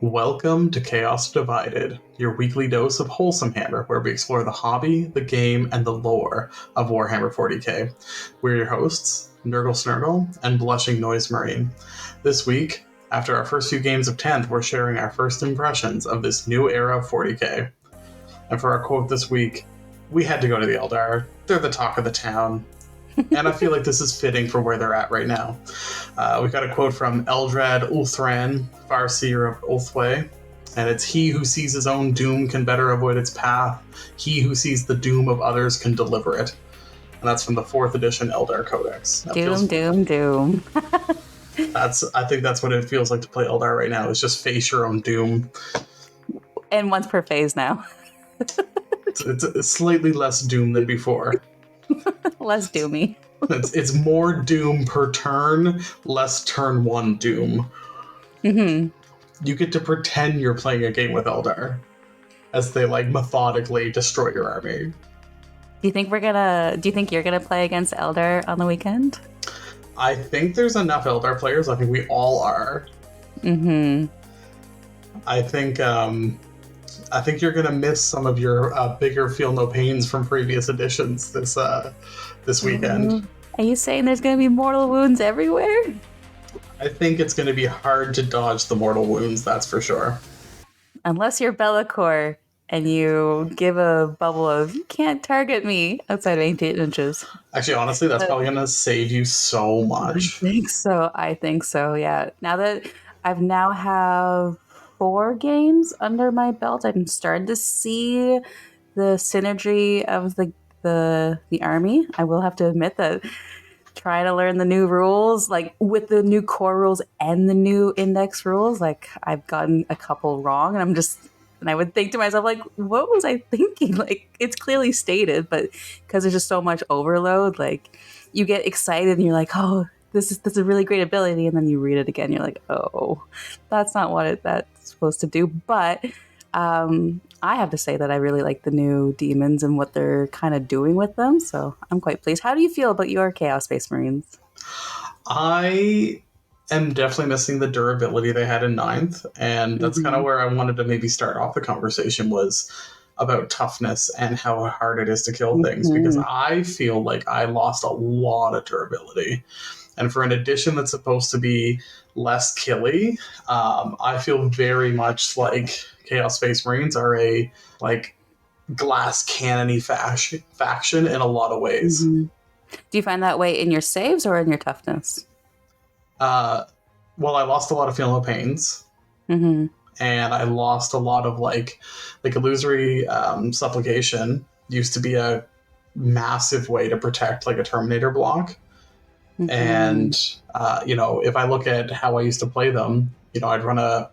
Welcome to Chaos Divided, your weekly dose of WholesomeHammer, where we explore the hobby, the game, and the lore of Warhammer 40k. We're your hosts, Nurgle Snurgle and BlushingNoiseMarine. This week, after our first few games of 10th, we're sharing our first impressions of this new era of 40k. And for our quote this week, we had to go to the Eldar. They're the talk of the town. And I feel like this is fitting for where they're at right now. We've got a quote from Eldrad Ulthran, Farseer of Ulthwé, and it's, "He who sees his own doom can better avoid its path. He who sees the doom of others can deliver it." And that's from the 4th edition Eldar Codex. Doom. I think that's what it feels like to play Eldar right now, is just face your own doom. And once per phase now. It's slightly less doom than before. Less doomy. It's more doom per turn, less turn one doom. Mm-hmm. You get to pretend you're playing a game with Eldar as they methodically destroy your army. Do you think you're gonna play against Eldar on the weekend? I think there's enough Eldar players. I think we all are. Mm-hmm. I think you're gonna miss some of your bigger feel no pains from previous editions this weekend. Are you saying there's gonna be mortal wounds everywhere? I think it's gonna be hard to dodge the mortal wounds, that's for sure. Unless you're Be'lakor and you give a bubble of "you can't target me" outside of 8 inches. Actually, honestly, that's probably gonna save you so much. I think so, yeah. Now that I've have 4 games under my belt, I'm starting to see the synergy of the army. I will have to admit that trying to learn the new rules, with the new core rules and the new index rules, I've gotten a couple wrong, and I would think to myself, what was I thinking? It's clearly stated, but because there's just so much overload, you get excited and you're like, oh, this is a really great ability, and then you read it again, you're like, oh, that's not what that's supposed to do. But I have to say that I really like the new demons and what they're kind of doing with them, so I'm quite pleased. How do you feel about your Chaos Space Marines? I am definitely missing the durability they had in 9th, and that's kind of where I wanted to maybe start off the conversation, was about toughness and how hard it is to kill things, because I feel like I lost a lot of durability. And for an edition that's supposed to be less killy, I feel very much like Chaos Space Marines are a glass cannony faction in a lot of ways. Mm-hmm. Do you find that way in your saves or in your toughness? Well, I lost a lot of Feel No Pains. Mm-hmm. And I lost a lot of illusory supplication used to be a massive way to protect a Terminator block. Mm-hmm. And if I look at how I used to play them, I'd run a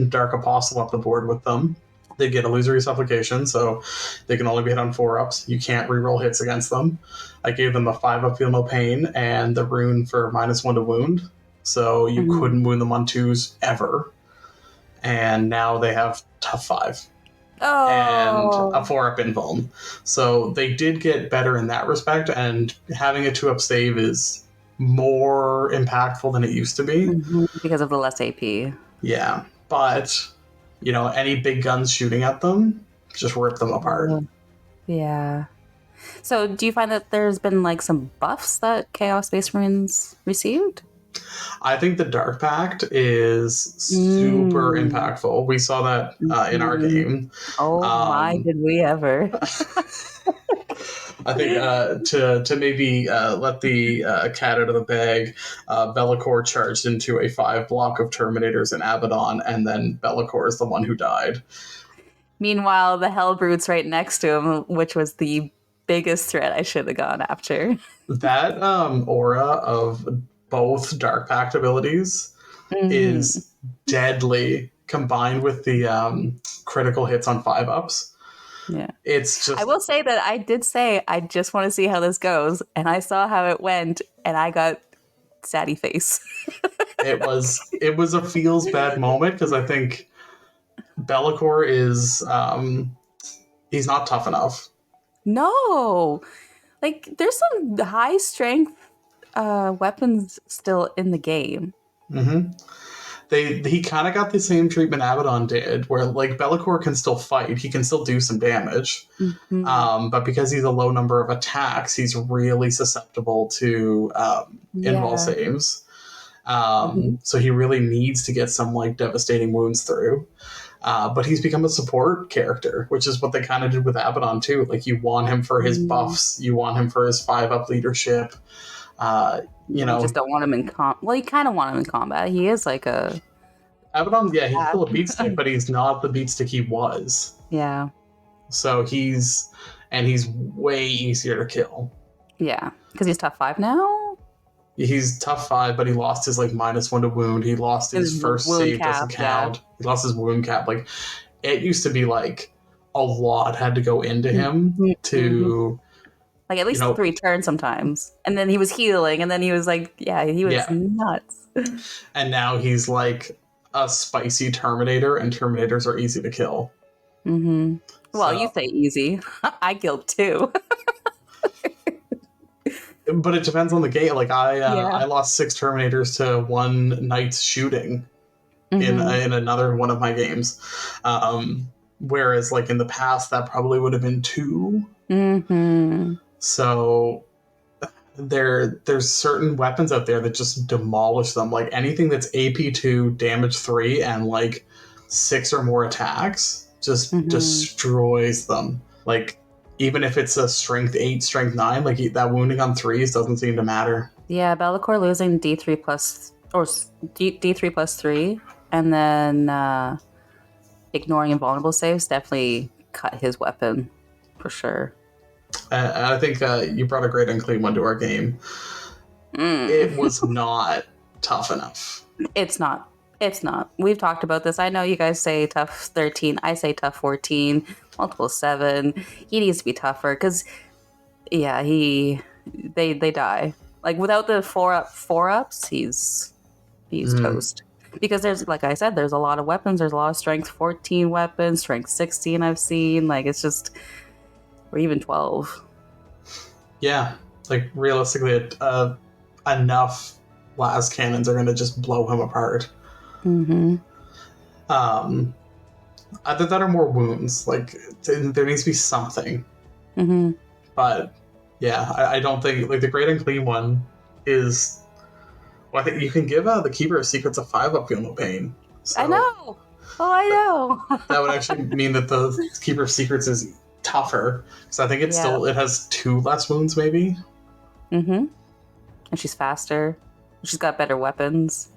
Dark Apostle up the board with them. They'd get illusory supplication, so they can only be hit on 4-ups. You can't reroll hits against them. I gave them a 5-up Feel No Pain and the rune for -1 to wound, so you couldn't wound them on 2s ever. And now they have tough 5. Oh. And a 4-up invuln. So they did get better in that respect, and having a 2-up save is more impactful than it used to be. Because of the less AP. Yeah, but, any big guns shooting at them, just rip them apart. Yeah. So do you find that there's been some buffs that Chaos Space Marines received? I think the Dark Pact is super impactful. We saw that in our game. Oh my, did we ever. I think to maybe let the cat out of the bag, Be'lakor charged into a 5 block of Terminators in Abaddon, and then Be'lakor is the one who died. Meanwhile, the Hellbrutes right next to him, which was the biggest threat I should have gone after. That aura of both Dark Pact abilities is deadly, combined with the critical hits on 5-ups. Yeah. It's just... I will say that I did say, I just want to see how this goes. And I saw how it went, and I got saddy face. It was a feels bad moment, because I think Be'lakor is... he's not tough enough. No! There's some high strength weapons still in the game. Mm-hmm. he kind of got the same treatment Abaddon did, where like Be'lakor can still fight, he can still do some damage, but because he's a low number of attacks, he's really susceptible to invul saves. So he really needs to get some like devastating wounds through. But he's become a support character, which is what they kind of did with Abaddon too. Like you want him for his buffs, you want him for his 5-up leadership. You just don't want him in well, you kind of want him in combat. He is like a Abaddon, yeah, he's still a beatstick, but he's not the beatstick he was. Yeah. So he's way easier to kill. Yeah, because he's tough 5 now. He's tough 5, but he lost his like -1 to wound. He lost his first save doesn't count. Yeah. He lost his wound cap. Like it used to be like a lot had to go into him to like at least 3 turns sometimes. And then he was healing, and then he was like, he was nuts. And now he's like a spicy Terminator, and Terminators are easy to kill. Well, so, you say easy. I killed 2. But it depends on the game. Like I lost 6 Terminators to 1 Knight's shooting in another one of my games. Whereas like in the past, that probably would have been 2. So there's certain weapons out there that just demolish them. Like anything that's AP2, damage 3, and like 6 or more attacks just destroys them. Like even if it's a strength 8, strength 9, like that wounding on 3s doesn't seem to matter. Yeah, Be'lakor losing D3 plus or D3 plus 3, and then ignoring invulnerable saves definitely cut his weapon for sure. I think you brought a great and clean one to our game. It was not tough enough. It's not. We've talked about this. I know you guys say tough 13. I say tough 14. Multiple 7. He needs to be tougher because, they die. Like without the 4-ups, he's toast. Because there's, like I said, there's a lot of weapons. There's a lot of strength 14 weapons, strength 16 I've seen. Like it's just, or even 12. Yeah, like realistically, enough las cannons are going to just blow him apart. Either that or more wounds. Like there needs to be something. But yeah, I don't think like the great and clean one is. Well, I think you can give the Keeper of Secrets a 5-up, feel no pain. So I know. Oh, I know. That would actually mean that the Keeper of Secrets is tougher. So I think it has 2 less wounds, maybe. And she's faster. She's got better weapons.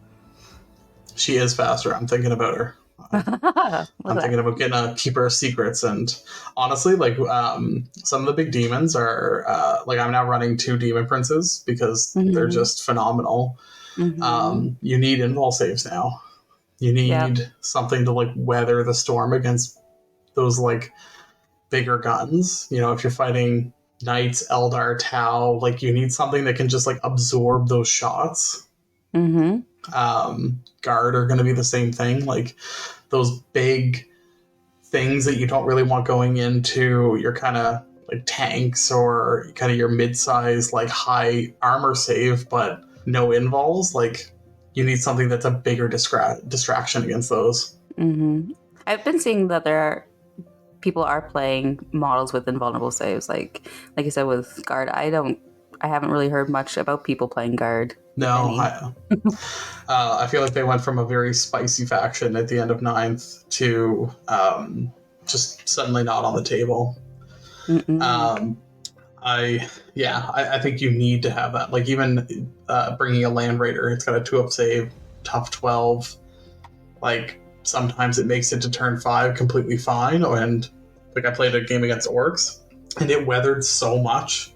She is faster. I'm thinking about her. I'm thinking about getting a Keeper of Secrets, and honestly, like some of the big demons are like I'm now running 2 Demon Princes because they're just phenomenal. You need invul saves now. You need something to like weather the storm against those like bigger guns. You know, if you're fighting Knights, Eldar, Tau, like you need something that can just like absorb those shots. Guard are going to be the same thing. Like those big things that you don't really want going into your kind of like tanks or kind of your mid-size like high armor save, but no invuls. Like you need something that's a bigger distraction against those. I've been seeing that people are playing models with invulnerable saves. Like you said with Guard, I haven't really heard much about people playing Guard. No, I feel like they went from a very spicy faction at the end of 9th to just suddenly not on the table. I think you need to have that. Like even bringing a Land Raider, it's got a 2-up save, tough 12. Like sometimes it makes it to turn 5 completely fine. And like I played a game against Orcs, and it weathered so much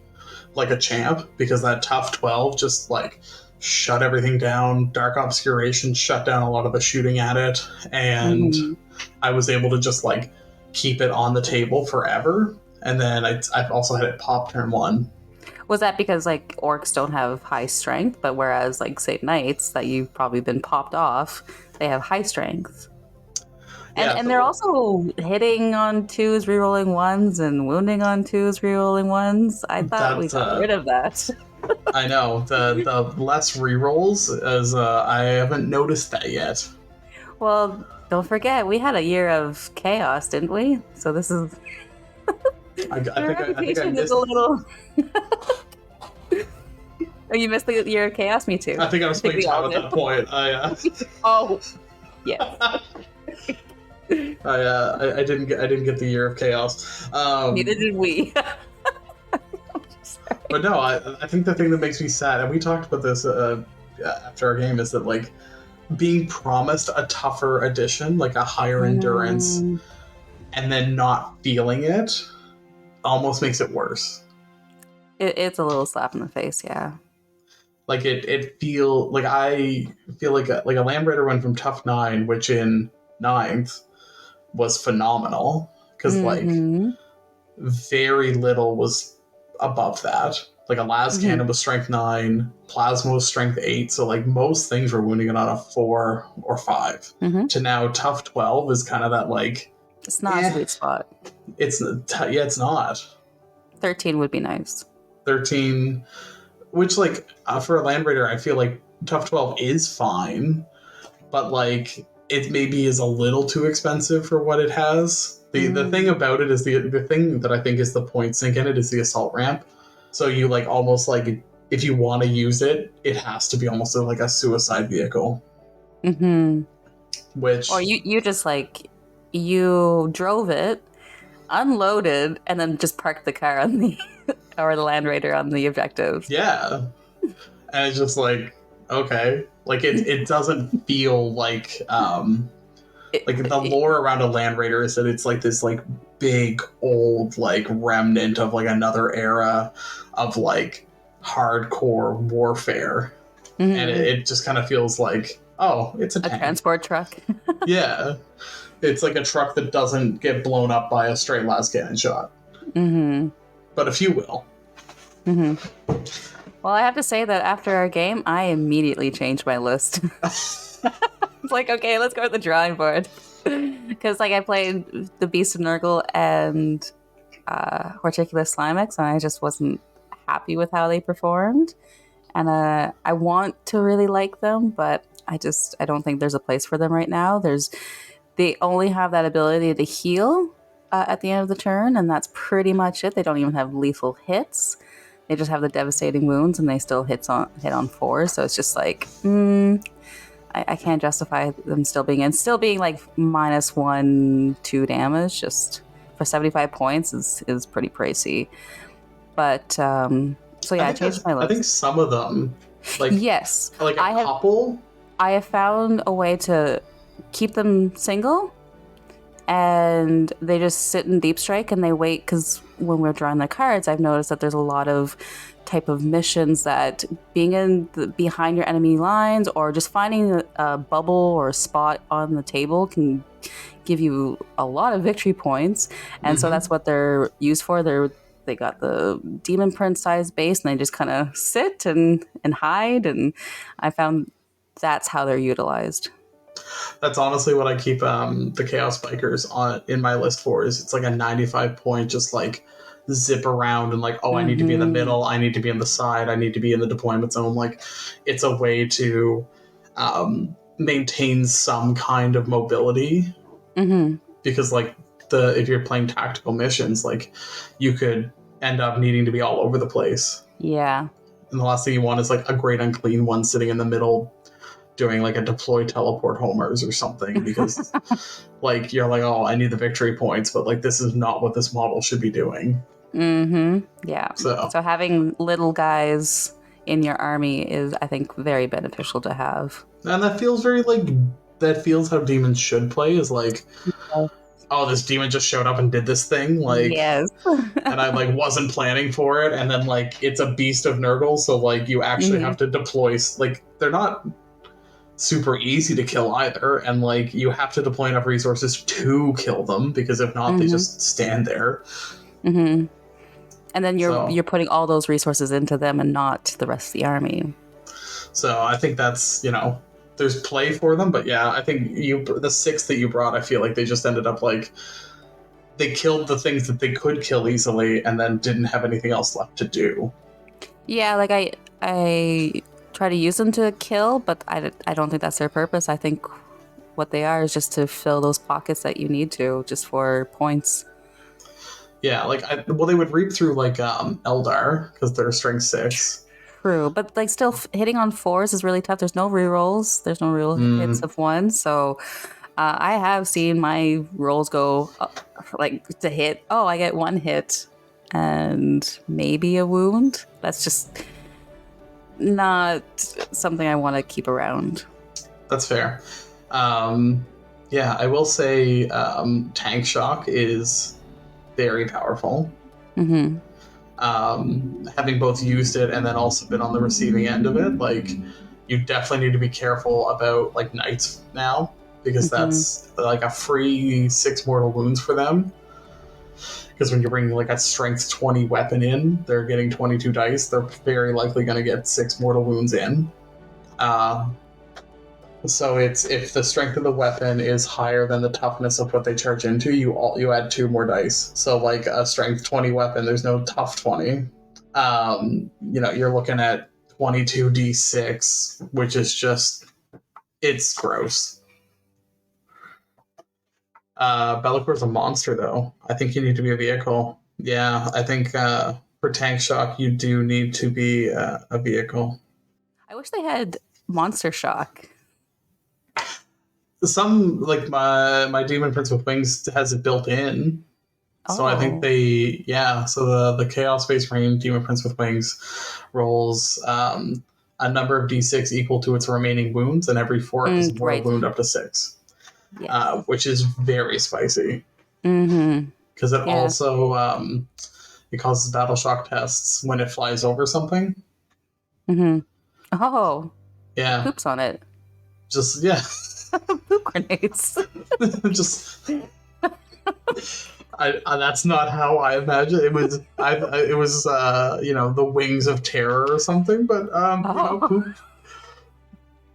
like a champ because that tough 12 just like shut everything down. Dark Obscuration shut down a lot of the shooting at it, and I was able to just like keep it on the table forever. And then I've also had it pop turn 1. Was that because like Orcs don't have high strength, but whereas like say Knights that you've probably been popped off, they have high strength? And they're also hitting on 2s, rerolling 1s, and wounding on 2s, rerolling 1s. I thought we got rid of that. I know. The less rerolls, as I haven't noticed that yet. Well, don't forget, we had a year of chaos, didn't we? So this is your I think I reputation is missed. a little. Oh, you missed the year of chaos. Me too. I think I was I think playing we Tau all at did. that point. Oh, yes. I didn't get the year of chaos. Neither did we. But no, I think the thing that makes me sad, and we talked about this after our game, is that like being promised a tougher edition, like a higher endurance, Mm, and then not feeling it, almost makes it worse. it's a little slap in the face, yeah. Like I feel like a Land Raider went from tough 9, which in ninth was phenomenal, because like Mm-hmm. very little was above that. Like a las Mm-hmm. cannon was strength 9, plasma was strength 8, so like most things were wounding it on a 4 or 5. Mm-hmm. To now tough 12 is kind of that like, It's not a sweet spot. it's not 13 would be nice. 13, which like for a Land Raider I feel like tough 12 is fine, but like it maybe is a little too expensive for what it has. The thing about it is the thing that I think is the point sink in it is the assault ramp. So you like almost like, if you want to use it, it has to be almost like a suicide vehicle. Mm-hmm. Which Or you just like you drove it, unloaded, and then just parked the car on the or the Land Raider on the objectives. yeah, and it's just like, okay, like it doesn't feel like the lore around a Land Raider is that it's like this like big old like remnant of like another era of like hardcore warfare, Mm-hmm. and it just kind of feels like, oh, it's a tank. Transport truck. Yeah, it's like a truck that doesn't get blown up by a stray las cannon shot, Mm-hmm. but a few will. Mm-hmm. Well, I have to say that after our game, I immediately changed my list. It's like, okay, let's go to the drawing board. Because like I played the Beast of Nurgle and Horticulus Slimex, and I just wasn't happy with how they performed. And I want to really like them, but I don't think there's a place for them right now. They only have that ability to heal at the end of the turn, and that's pretty much it. They don't even have lethal hits. They just have the devastating wounds, and they still hit on 4s. So it's just like, I can't justify them still being like -1, -2 damage just for 75 points is pretty pricey. But so yeah, I changed my list. I think some of them, like yes, like a couple. I have found a way to keep them single, and they just sit in deep strike and they wait, because when we're drawing the cards, I've noticed that there's a lot of type of missions that being behind your enemy lines or just finding a bubble or a spot on the table can give you a lot of victory points, and so that's what they're used for. They got the demon prince size base, and they just kind of sit and hide, and I found that's how they're utilized. That's honestly what I keep the Chaos Bikers on in my list for. Is it's like a 95 point, just like zip around and like, oh, I need to be in the middle, I need to be in the side, I need to be in the deployment zone. Like, it's a way to maintain some kind of mobility, because like if you're playing tactical missions, like you could end up needing to be all over the place. Yeah. And the last thing you want is like a great unclean one sitting in the middle doing like a deploy teleport homers or something, because like you're like, oh, I need the victory points, but like this is not what this model should be doing. Yeah. So having little guys in your army is, I think, very beneficial to have. And that feels how demons should play, is like, oh, this demon just showed up and did this thing, like, yes. and I like wasn't planning for it, and then like it's a beast of Nurgle, so like you actually have to deploy, like they're not super easy to kill either, and like you have to deploy enough resources to kill them, because if not, they just stand there. And then you're putting all those resources into them and not the rest of the army. So I think that's, there's play for them, but yeah, I think the 6 that you brought, I feel like they just ended up like, they killed the things that they could kill easily and then didn't have anything else left to do. Yeah, like I try to use them to kill, but I don't think that's their purpose. I think what they are is just to fill those pockets that you need to, just for points. Yeah, like they would reap through like Eldar because they're strength 6. True, but like still hitting on 4s is really tough. There's no rerolls. There's no real hits of 1. So I have seen my rolls go like to hit. Oh, I get 1 hit and maybe a wound. That's just not something I want to keep around. That's fair. Yeah, I will say tank shock is very powerful. Mm-hmm. Having both used it and then also been on the receiving end of it, like you definitely need to be careful about like knights now, because that's like a free 6 mortal wounds for them. Because when you're bringing like a strength 20 weapon in, they're getting 22 dice. They're very likely going to get 6 mortal wounds in. So it's if the strength of the weapon is higher than the toughness of what they charge into, you add 2 more dice. So like a strength 20 weapon, there's no tough 20. You're looking at 22d6, which is just, it's gross. Bellacor's a monster though. I think you need to be a vehicle. Yeah, I think for tank shock you do need to be a vehicle. I wish they had monster shock. Some like my Demon Prince with Wings has it built in. So I think so the Chaos Space Marine Demon Prince with Wings rolls a number of d6 equal to its remaining wounds, and every 4 is a mortal wound up to 6. Yes. Which is very spicy. Because it also it causes battle shock tests when it flies over something. Oh. Yeah. Poops on it. Just, yeah. Poop grenades. Just... that's not how I imagined it. Was it was the wings of terror or something, but poop.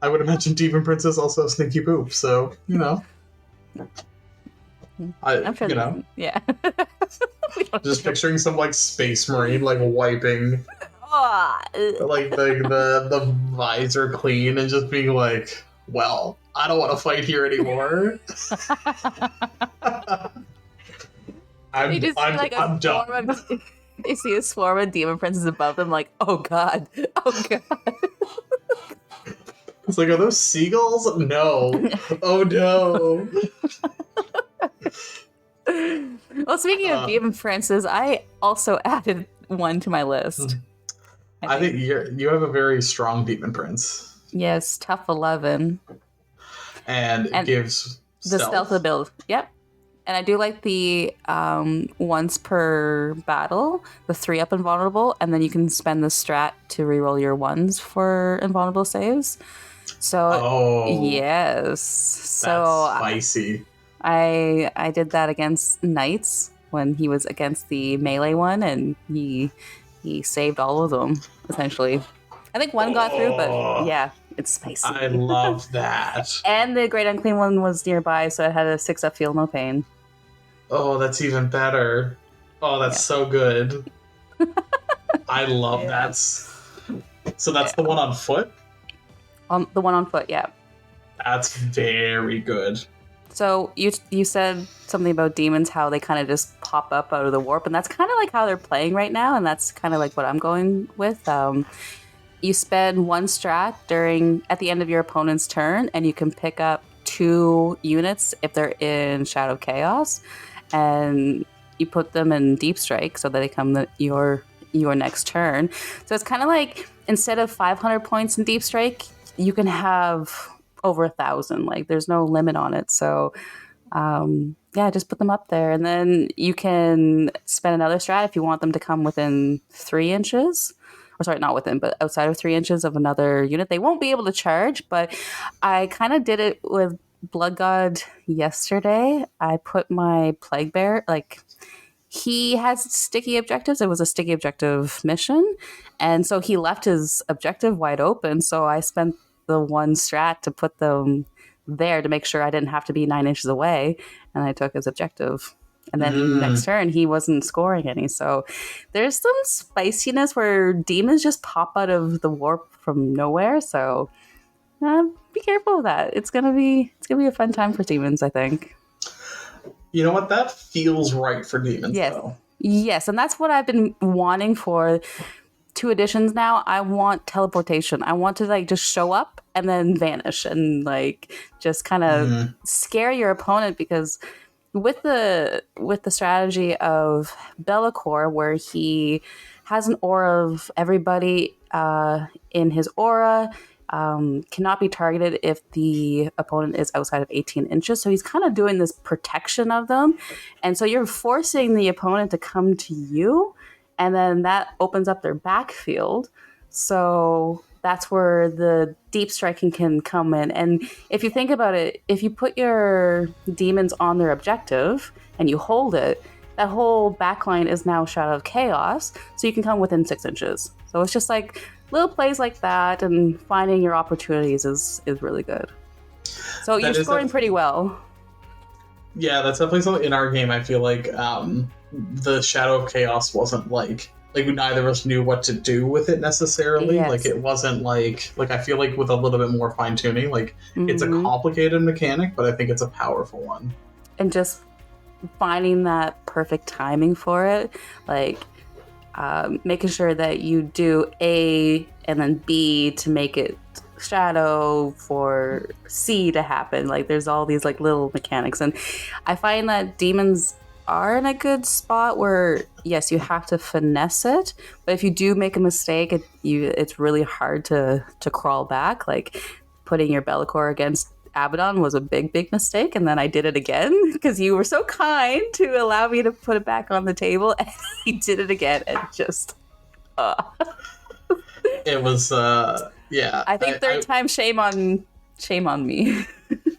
I would imagine Demon Princess also have sneaky poop, so I'm sure yeah. Just picturing some like space marine like wiping like the visor clean and just being like, well, I don't want to fight here anymore. I'm done. They see a swarm of demon princes above them, like, oh god. It's like, are those seagulls? No. Oh no. Well, speaking of demon princes, I also added one to my list. I think you have a very strong demon prince. Yes, tough 11. And it gives the stealth ability. Yep. And I do like the once per battle, the 3-up invulnerable, and then you can spend the strat to reroll your 1s for invulnerable saves. So yes, so that's spicy. I did that against knights when he was against the melee one, and he saved all of them essentially. I think one got through, but yeah, it's spicy. I love that. And the Great Unclean One was nearby, so it had a 6-up Feel No Pain. Oh, that's even better. Oh, that's so good. I love that. So that's the one on foot? The one on foot, yeah. That's very good. So you said something about demons, how they kind of just pop up out of the warp, and that's kind of like how they're playing right now, and that's kind of like what I'm going with. You spend 1 strat at the end of your opponent's turn, and you can pick up 2 units if they're in Shadow Chaos, and you put them in Deep Strike so that they come your next turn. So it's kind of like, instead of 500 points in Deep Strike, you can have over 1,000. Like, there's no limit on it. So just put them up there, and then you can spend another strat if you want them to come within 3 inches. Or sorry, not within, but outside of 3 inches of another unit. They won't be able to charge, but I kind of did it with Blood God yesterday. I put my Plague Bear, he has sticky objectives. It was a sticky objective mission, and so he left his objective wide open, so I spent the 1 strat to put them there to make sure I didn't have to be 9 inches away, and I took his objective. And then next turn, he wasn't scoring any. So there's some spiciness where demons just pop out of the warp from nowhere. So Be careful of that. It's gonna be a fun time for demons, I think. You know what? That feels right for demons, Yes. though. Yes, and that's what I've been wanting for 2 editions now. I want teleportation. I want to like just show up and then vanish and like just kind of scare your opponent, because with the strategy of Bellicor, where he has an aura of everybody in his aura, cannot be targeted if the opponent is outside of 18 inches. So he's kind of doing this protection of them. And so you're forcing the opponent to come to you, and then that opens up their backfield. So that's where the deep striking can come in. And if you think about it, if you put your demons on their objective and you hold it, that whole backline is now Shadow of Chaos, so you can come within 6 inches. So it's just like little plays like that, and finding your opportunities is really good. So you're scoring pretty well. Yeah, that's definitely something in our game. I feel like the Shadow of Chaos wasn't like neither of us knew what to do with it necessarily. Yes. Like it wasn't like I feel like with a little bit more fine tuning, like it's a complicated mechanic, but I think it's a powerful one. And just finding that perfect timing for it, like making sure that you do A and then B to make it shadow for C to happen. Like there's all these like little mechanics, and I find that demons are in a good spot where yes, you have to finesse it, but if you do make a mistake, it's really hard to crawl back. Like putting your Bellicor against Abaddon was a big mistake, and then I did it again because you were so kind to allow me to put it back on the table, and he did it again, and just it was yeah. I think third time, shame on me.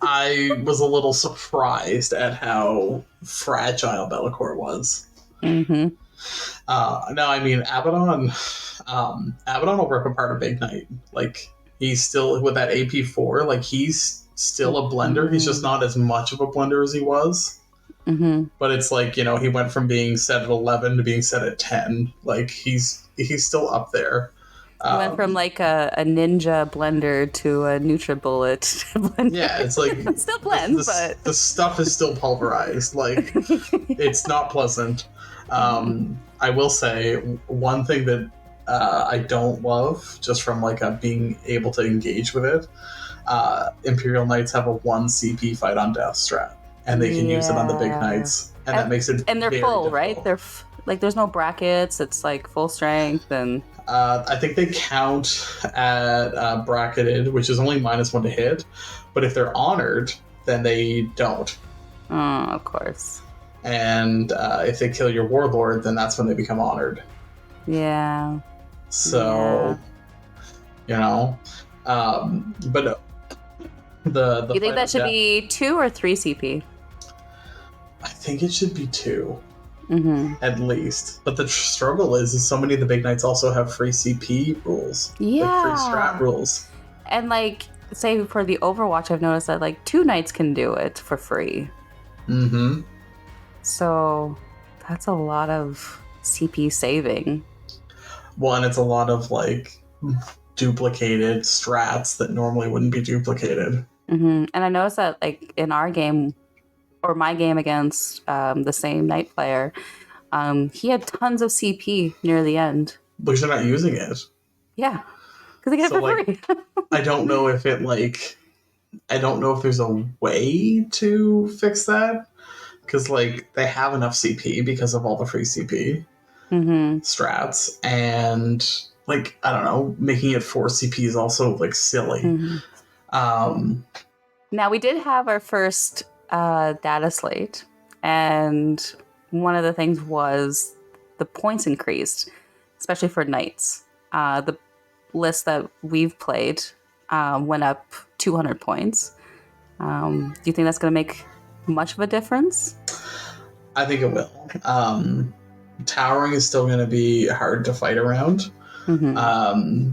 I was a little surprised at how fragile Bellicor was. Mm-hmm. No, I mean Abaddon will rip apart a Big Knight. Like he's still with that AP4. Like he's still a blender. He's just not as much of a blender as he was. Mm-hmm. But it's like, he went from being set at 11 to being set at 10. Like he's still up there. He went from like a ninja blender to a NutriBullet blender. Yeah, it's like it still blends, but the stuff is still pulverized. Like it's not pleasant. I will say one thing that I don't love, just from like being able to engage with it. Imperial Knights have a 1 CP fight on death strat, and they can use it on the big knights, and that makes it and they're full, difficult. Right? They're like there's no brackets. It's like full strength, and I think they count at bracketed, which is only -1 to hit, but if they're honored, then they don't. Oh, of course. And if they kill your warlord, then that's when they become honored. Yeah. So, but the you think that should be 2 or 3 CP? I think it should be 2. Mm-hmm. At least. But the struggle is so many of the big knights also have free CP rules. Yeah. Like free strat rules. And like, say for the Overwatch, I've noticed that like 2 knights can do it for free. Mm-hmm. So that's a lot of CP saving. Well, and it's a lot of like duplicated strats that normally wouldn't be duplicated. Mm-hmm. And I noticed that like in our game, or my game against the same knight player, he had tons of CP near the end. Because you're not using it. Yeah, because they get it for free. I don't know if there's a way to fix that. Because like they have enough CP because of all the free CP strats, and like I don't know, making it 4 CP is also like silly. Mm-hmm. Now we did have our first data slate, and one of the things was the points increased, especially for knights. The list that we've played went up 200 points. Do you think that's going to make much of a difference? I think it will. Towering is still going to be hard to fight around. Mm-hmm.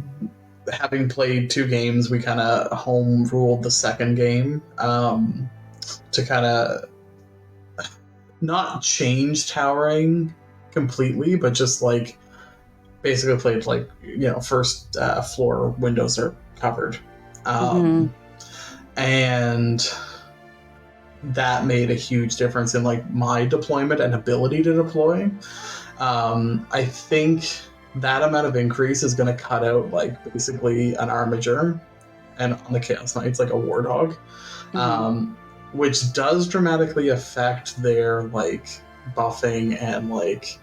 Having played 2 games, we kind of home ruled the second game to kind of not change towering completely, but just like basically played like first floor windows are covered, And that made a huge difference in like my deployment and ability to deploy. I think that amount of increase is going to cut out like basically an Armiger, and on the Chaos Knights like a Warthog, which does dramatically affect their like buffing and like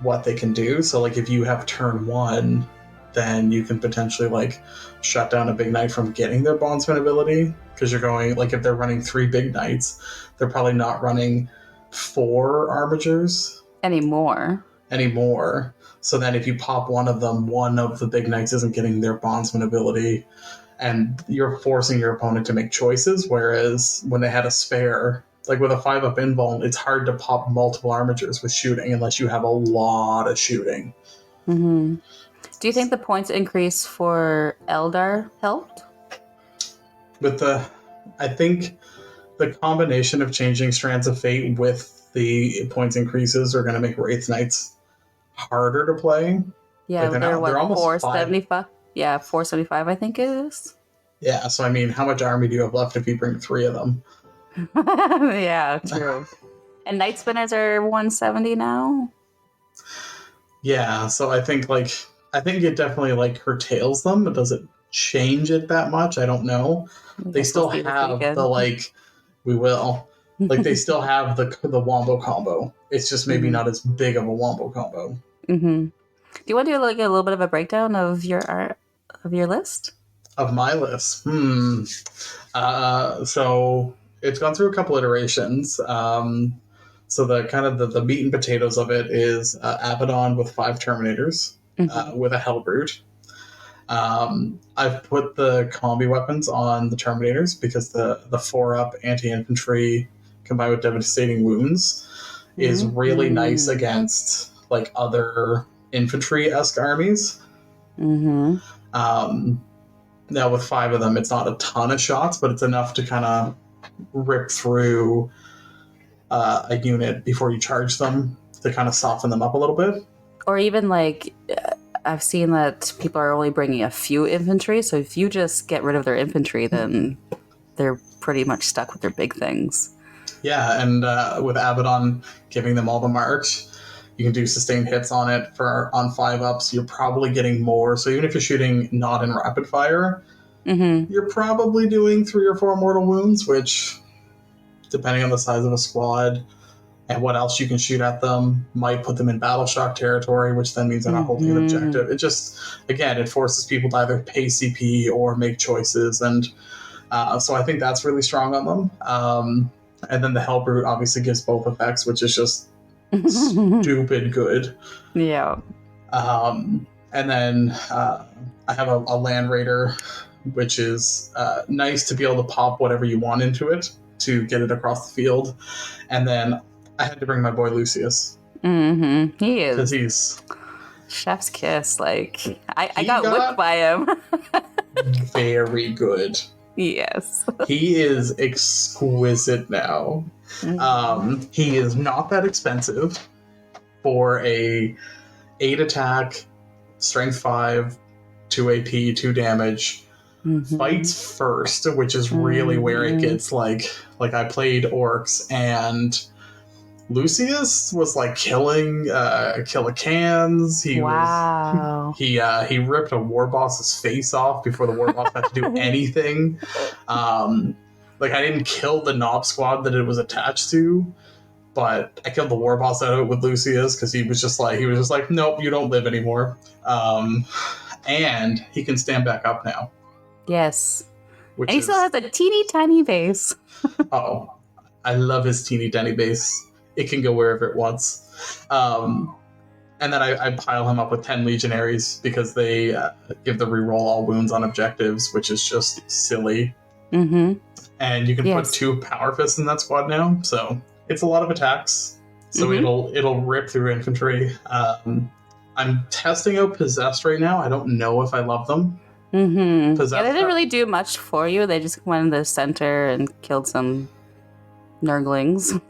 what they can do. So like if you have turn 1, then you can potentially like shut down a big knight from getting their bondsman ability, because you're going like if they're running 3 big knights, they're probably not running 4 armigers anymore. So then if you pop one of them, one of the big knights isn't getting their bondsman ability, and you're forcing your opponent to make choices. Whereas when they had a spare, like with a 5-up invuln, it's hard to pop multiple armigers with shooting unless you have a lot of shooting. Do you think the points increase for Eldar helped? I think the combination of changing Strands of Fate with the points increases are going to make Wraith Knights harder to play. Yeah, like they're almost 475. 5. Yeah, 475 I think it is. Yeah, so I mean, how much army do you have left if you bring 3 of them? Yeah, true. And Night Spinners are 170 now? Yeah, so I think it definitely like curtails them, but does it change it that much? I don't know. They still have the like we will. Like they still have the wombo combo. It's just maybe not as big of a wombo combo. Do you want to do like a little bit of a breakdown of your list? Of my list? So it's gone through a couple iterations. So the kind of the meat and potatoes of it is Abaddon with 5 Terminators with a Hellbrute. I've put the combi weapons on the Terminators because the 4-up anti-infantry combined with devastating wounds is really nice against like other infantry-esque armies. Now with 5 of them, it's not a ton of shots, but it's enough to kind of rip through a unit before you charge them to kind of soften them up a little bit. Or even like I've seen that people are only bringing a few infantry, so if you just get rid of their infantry, then they're pretty much stuck with their big things. Yeah, and with Abaddon giving them all the march, you can do sustained hits on it on 5-ups. You're probably getting more. So even if you're shooting not in rapid fire, you're probably doing 3 or 4 mortal wounds, which, depending on the size of a squad and what else you can shoot at them, might put them in battle shock territory, which then means they're not holding an objective. It just, again, it forces people to either pay CP or make choices. And so I think that's really strong on them. And then the Hellbrute obviously gives both effects, which is just stupid good. Yeah. And then I have a Land Raider, which is nice to be able to pop whatever you want into it to get it across the field. And then I had to bring my boy Lucius. He is. Because he's chef's kiss. Like I got whipped by him. Very good. Yes. He is exquisite now. He is not that expensive for a 8 attack, strength 5, 2 AP, 2 damage. Fights first, which is really where it gets like I played orcs and Lucius was like killing cans. He ripped a war boss's face off before the war boss had to do anything. Like I didn't kill the Knob squad that it was attached to, but I killed the war boss out of it with Lucius because he was just like, nope, you don't live anymore. And he can stand back up now. Yes. And he still has a teeny tiny base. Oh, I love his teeny tiny base. It can go wherever it wants. And then I pile him up with 10 legionaries because they give the reroll all wounds on objectives, which is just silly. And you can put 2 power fists in that squad now, so it's a lot of attacks. So it'll rip through infantry. I'm testing out Possessed right now. I don't know if I love them. Yeah, they didn't really do much for you. They just went in the center and killed some Nurglings.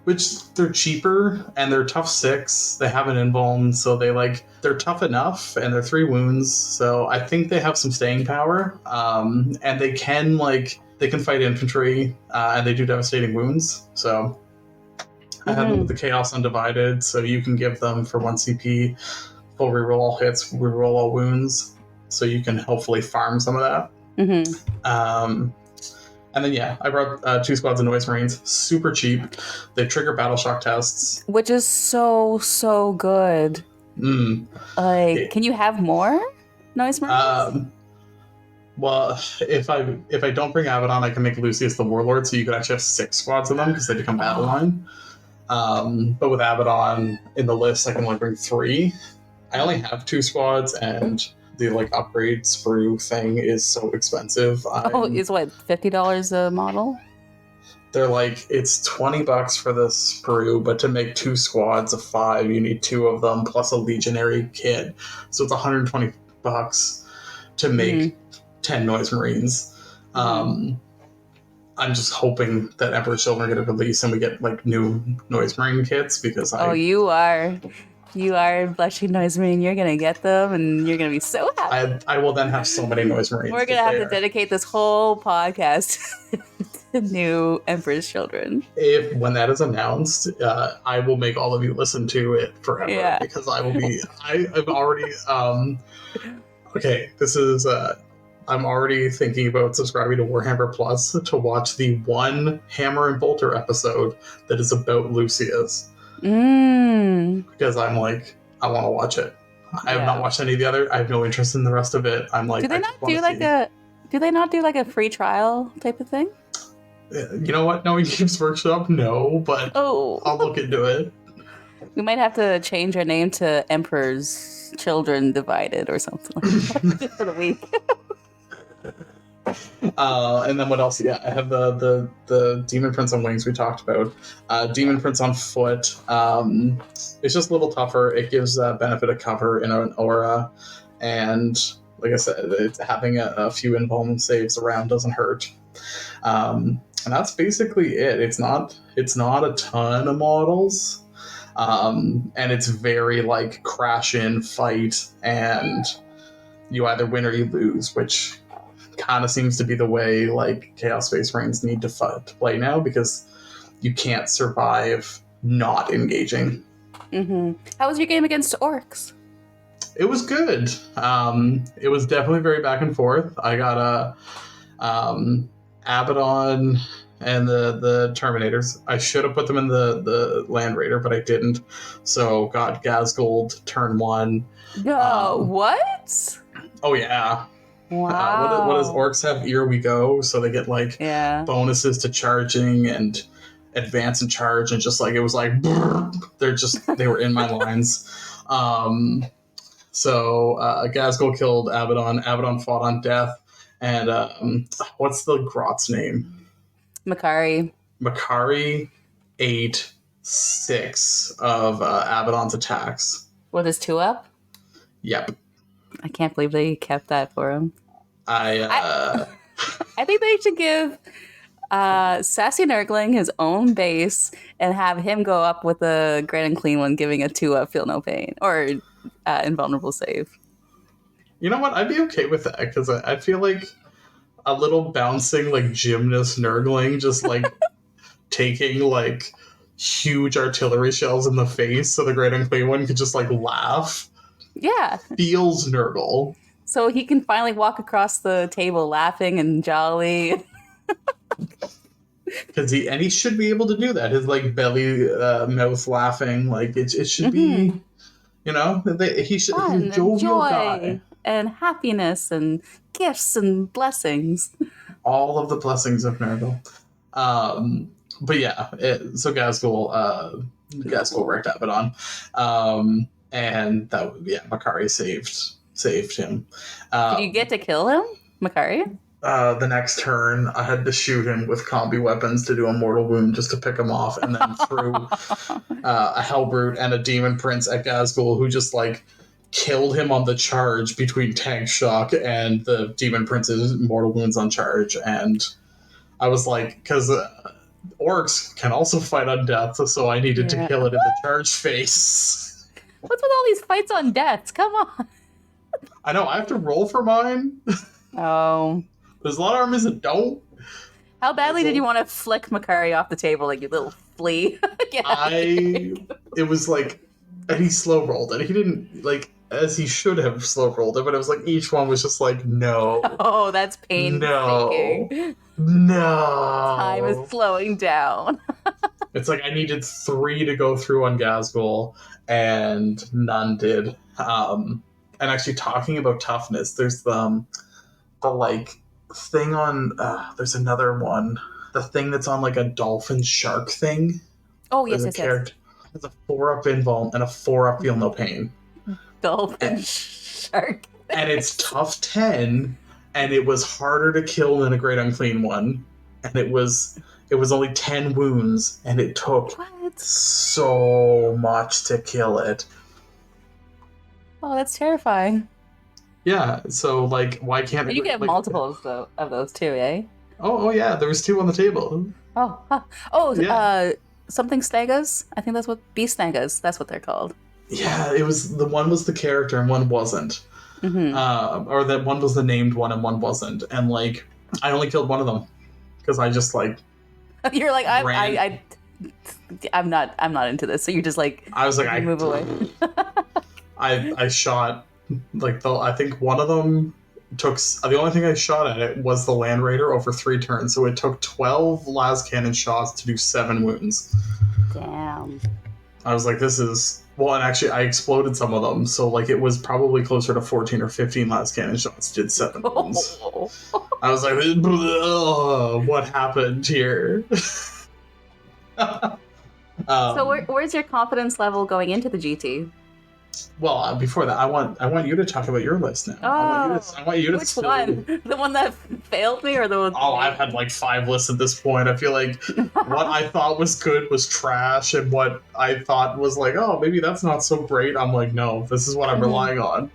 Which they're cheaper and they're tough 6. They have an invuln, so they're tough enough, and they're 3 wounds. So I think they have some staying power. And they can fight infantry, and they do devastating wounds. So I have them with the Chaos Undivided, so you can give them for 1 CP, full reroll all hits, reroll all wounds, so you can hopefully farm some of that. And then, I brought 2 squads of Noise Marines. Super cheap. They trigger battle shock tests. Which is so good. Can you have more Noise Marines? Well, if I don't bring Abaddon, I can make Lucius the Warlord, so you could actually have 6 squads of them because they become battle line. But with Abaddon in the list, I can only bring 3. I only have 2 squads, and the upgrade sprue thing is so expensive. It's what, $50 a model? They're it's $20 for the sprue, but to make 2 squads of 5, you need 2 of them plus a legionary kit. So it's $120 to make 10 Noise Marines. I'm just hoping that Emperor's Children are going to release and we get new Noise Marine kits because You are Blushing Noise Marine. You're going to get them, and you're going to be so happy. I will then have so many Noise Marines. We're going to have to dedicate this whole podcast to new Emperor's Children. When that is announced, I will make all of you listen to it forever because I will be... I've already... okay, this is... I'm already thinking about subscribing to Warhammer Plus to watch the one Hammer and Bolter episode that is about Lucius. Because I'm I want to watch it. I have not watched any of the other. I have no interest in the rest of it. I'm do they not do a free trial type of thing? You know what? Knowing Games Workshop, no, but I'll look into it. We might have to change our name to Emperor's Children Divided or something like that for the week. And then what else? Yeah, I have the Demon Prince on wings we talked about. Demon Prince on foot. It's just a little tougher. It gives benefit of cover in an aura, and like I said, having a few invuln saves around doesn't hurt. And that's basically it. It's not a ton of models, and it's very crash in, fight, and you either win or you lose, which kind of seems to be the way Chaos Space Marines need to play now, because you can't survive not engaging. How was your game against orcs? It was good. It was definitely very back and forth. I got Abaddon and the Terminators. I should have put them in the Land Raider, but I didn't. So got Gazgold turn 1. What? Oh yeah. Wow. What does orcs have? Here we go. So they get bonuses to charging and advance and charge, and just it was they were in my lines. So Gazgul killed Abaddon. Abaddon fought on death, and what's the Grot's name? Makari ate 6 of Abaddon's attacks. With his 2-up? Yep. I can't believe they kept that for him. I think they should give Sassy Nurgling his own base and have him go up with a Grand and Clean one, giving a 2-up Feel No Pain or Invulnerable Save. You know what? I'd be okay with that, because I feel like a little bouncing gymnast Nurgling just taking huge artillery shells in the face, so the Grand and Clean one could just laugh. Yeah. Feels Nurgle. So he can finally walk across the table laughing and jolly. Because he should be able to do that. His belly mouth laughing, it should be, he should. Fun he's a jovial and joy guy. And happiness and gifts and blessings. All of the blessings of Nurgle. But yeah, so Gazgul wrecked Abaddon. And Makari saved him. Did you get to kill him, Makari? The next turn, I had to shoot him with combi weapons to do a mortal wound just to pick him off, and then threw a Hellbrute and a Demon Prince at Gazgul, who just killed him on the charge between tank shock and the Demon Prince's mortal wounds on charge. And I was because orcs can also fight on death, so I needed to Yeah. kill it in the charge phase. What's with all these fights on deaths? Come on. I know, I have to roll for mine. Oh. There's a lot of armies that don't. How badly did you want to flick Makari off the table like you little flea? It was like, and he slow rolled it. He didn't, like, as he should have slow rolled it, but it was like each one was just like, no. Oh, that's No. painstaking. No. Time is slowing down. It's like I needed 3 to go through on Gazgul, and none did. And actually, talking about toughness, there's the like thing on. There's another one. The thing that's on like a dolphin shark thing. Oh, There's yes. There's a 4-up invuln and a 4-up feel no pain. Dolphin shark. And it's tough 10, and it was harder to kill than a Great Unclean one. And it was only 10 wounds, and it took so much to kill it. Oh, that's terrifying. Yeah, so like, why can't you can have multiples of those too, eh? Oh yeah, there was 2 on the table. Oh, huh. Oh, Yeah. Something Snagas. I think that's what Beast Snagas. That's what they're called. Yeah, it was the one was the character and one wasn't, or that one was the named one and one wasn't, and like I only killed one of them because I just like. You're like I'm not into this. So you're just like I was like I move away. I shot like I think one of them took the only thing I shot at it was the Land Raider over 3 turns, so it took 12 las cannon shots to do 7 wounds. Damn. I was like, this is and actually I exploded some of them, so like it was probably closer to 14 or 15 las cannon shots did 7 wounds. I was like, what happened here? So where's your confidence level going into the GT? Well, before that, I want you to talk about your list now. Oh, I want you to which one? The one that failed me, or the one? Oh, I've had like 5 lists at this point. I feel like what I thought was good was trash, and what I thought was like, oh, maybe that's not so great. I'm like, no, this is what I'm relying on.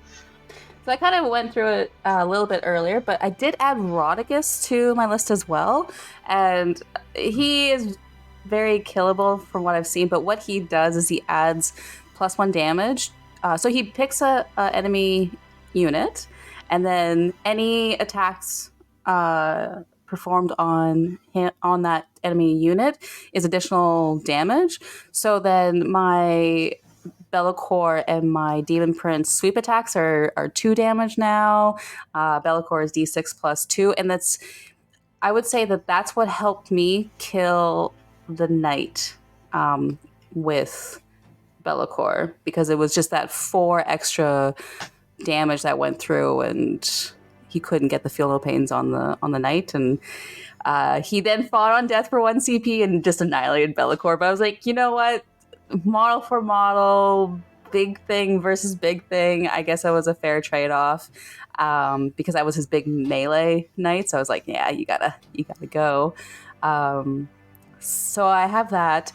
So I kind of went through it a little bit earlier, but I did add Rodicus to my list as well, and he is very killable from what I've seen. But what he does is he adds +1 damage. So he picks a enemy unit, and then any attacks performed on that enemy unit is additional damage. So then my Bellacore and my Demon Prince sweep attacks are 2 damage now. Bellacore is D6 +2, and I would say that's what helped me kill the knight with Bellacore, because it was just that 4 extra damage that went through, and he couldn't get the feel no pains on the knight, and he then fought on death for 1 CP and just annihilated Bellacore. But I was like, you know what, model for model, big thing versus big thing, I guess that was a fair trade-off, because I was his big melee knight, so I was like, yeah, you gotta go. So I have that.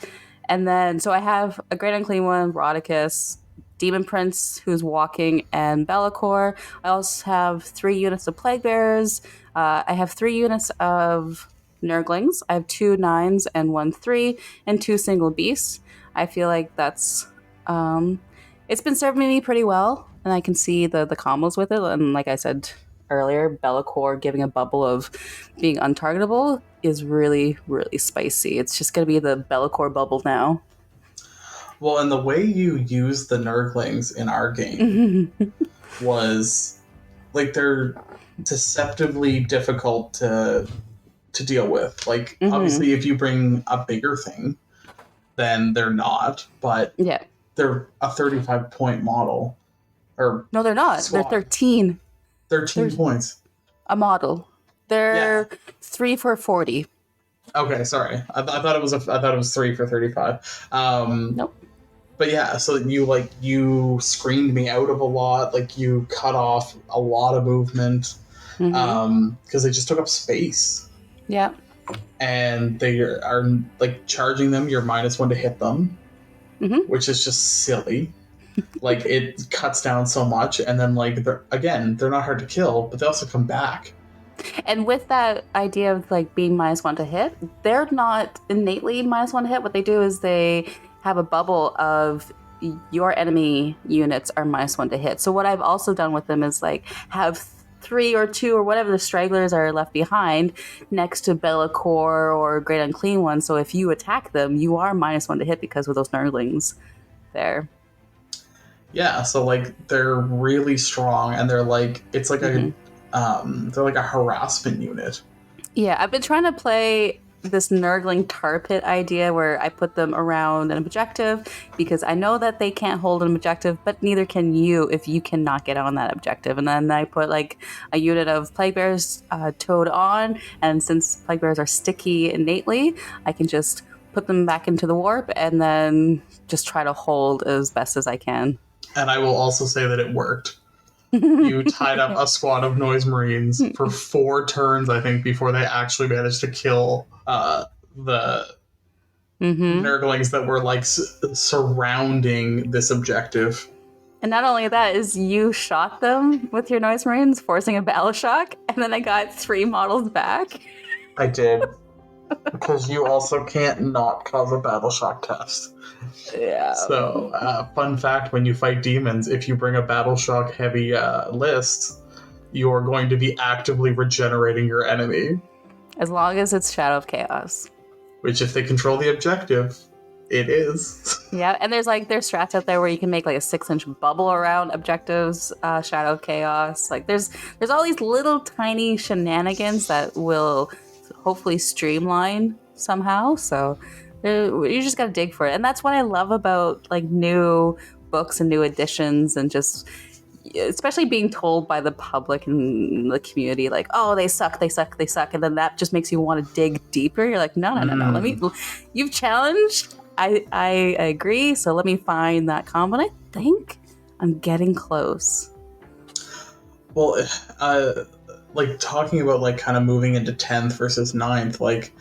And then, so I have a Great Unclean one, Rodicus, Demon Prince, who's walking, and Bellacore. I also have 3 units of Plague Bearers. I have 3 units of Nurglings. I have 2 9s and 1 3, and 2 single beasts. I feel like that's it's been serving me pretty well, and I can see the combos with it. And like I said earlier, Bellacore giving a bubble of being untargetable is really, really spicy. It's just going to be the Bellacore bubble now. Well, and the way you use the Nurglings in our game was like they're deceptively difficult to deal with. Like, obviously, if you bring a bigger thing, then they're not. But yeah, they're a 35-point model. Or no, they're not. Squad. They're 13. 13 points. A model. They're 3 for 40. Okay, sorry. I thought it was 3 for 35. Nope. But yeah, so you screened me out of a lot. Like, you cut off a lot of movement because they just took up space. Yeah. And they are like charging them. You're -1 to hit them, which is just silly. Like, it cuts down so much, and then like they're not hard to kill, but they also come back. And with that idea of like being -1 to hit, they're not innately -1 to hit. What they do is they have a bubble of your enemy units are -1 to hit. So what I've also done with them is like have 3 or 2 or whatever the stragglers are left behind next to Bellacore or Great Unclean One. So if you attack them, you are -1 to hit because of those Nurglings there. Yeah, so like they're really strong, and they're like it's like they're like a harassment unit. Yeah, I've been trying to play this Nurgling tar pit idea where I put them around an objective because I know that they can't hold an objective, but neither can you if you cannot get on that objective. And then I put like a unit of Plague Bears towed on, and since Plague Bears are sticky innately, I can just put them back into the warp and then just try to hold as best as I can. And I will also say that it worked. You tied up a squad of Noise Marines for 4 turns, I think, before they actually managed to kill the Nurglings that were like surrounding this objective. And not only that, is you shot them with your Noise Marines, forcing a battle shock, and then I got 3 models back. I did. Because you also can't not cause a battle shock test. Yeah. So, fun fact, when you fight demons, if you bring a battle shock heavy list, you're going to be actively regenerating your enemy. As long as it's Shadow of Chaos. Which, if they control the objective, it is. Yeah, and there's strats out there where you can make like a 6-inch bubble around objectives, Shadow of Chaos. Like there's all these little tiny shenanigans that will hopefully streamline somehow. So you just gotta dig for it. And that's what I love about like new books and new editions, and just especially being told by the public and the community like, oh, they suck, and then that just makes you want to dig deeper. You're like, no, you've challenged, I agree, so let me find that combo. And I think I'm getting close. Well, like talking about like kind of moving into 10th versus 9th, like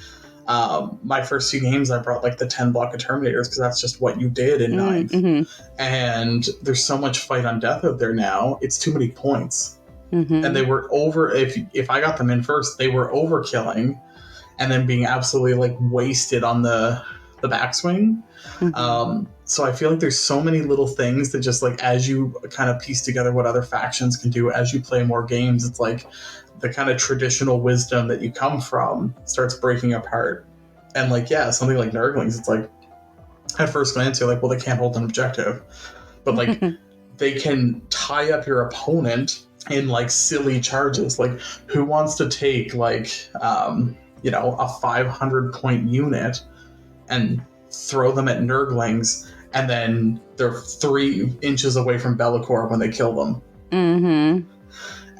my first 2 games I brought like the 10 block of Terminators because that's just what you did in 9th. And there's so much fight on death out there now, it's too many points. And they were over, if I got them in first, they were overkilling and then being absolutely like wasted on the backswing. So I feel like there's so many little things that just like as you kind of piece together what other factions can do as you play more games, it's like the kind of traditional wisdom that you come from starts breaking apart. And like, yeah, something like Nurglings, it's like at first glance you're like, well, they can't hold an objective, but like they can tie up your opponent in like silly charges. Like who wants to take like a 500 point unit and throw them at Nurglings, and then they're 3 inches away from Bellacore when they kill them.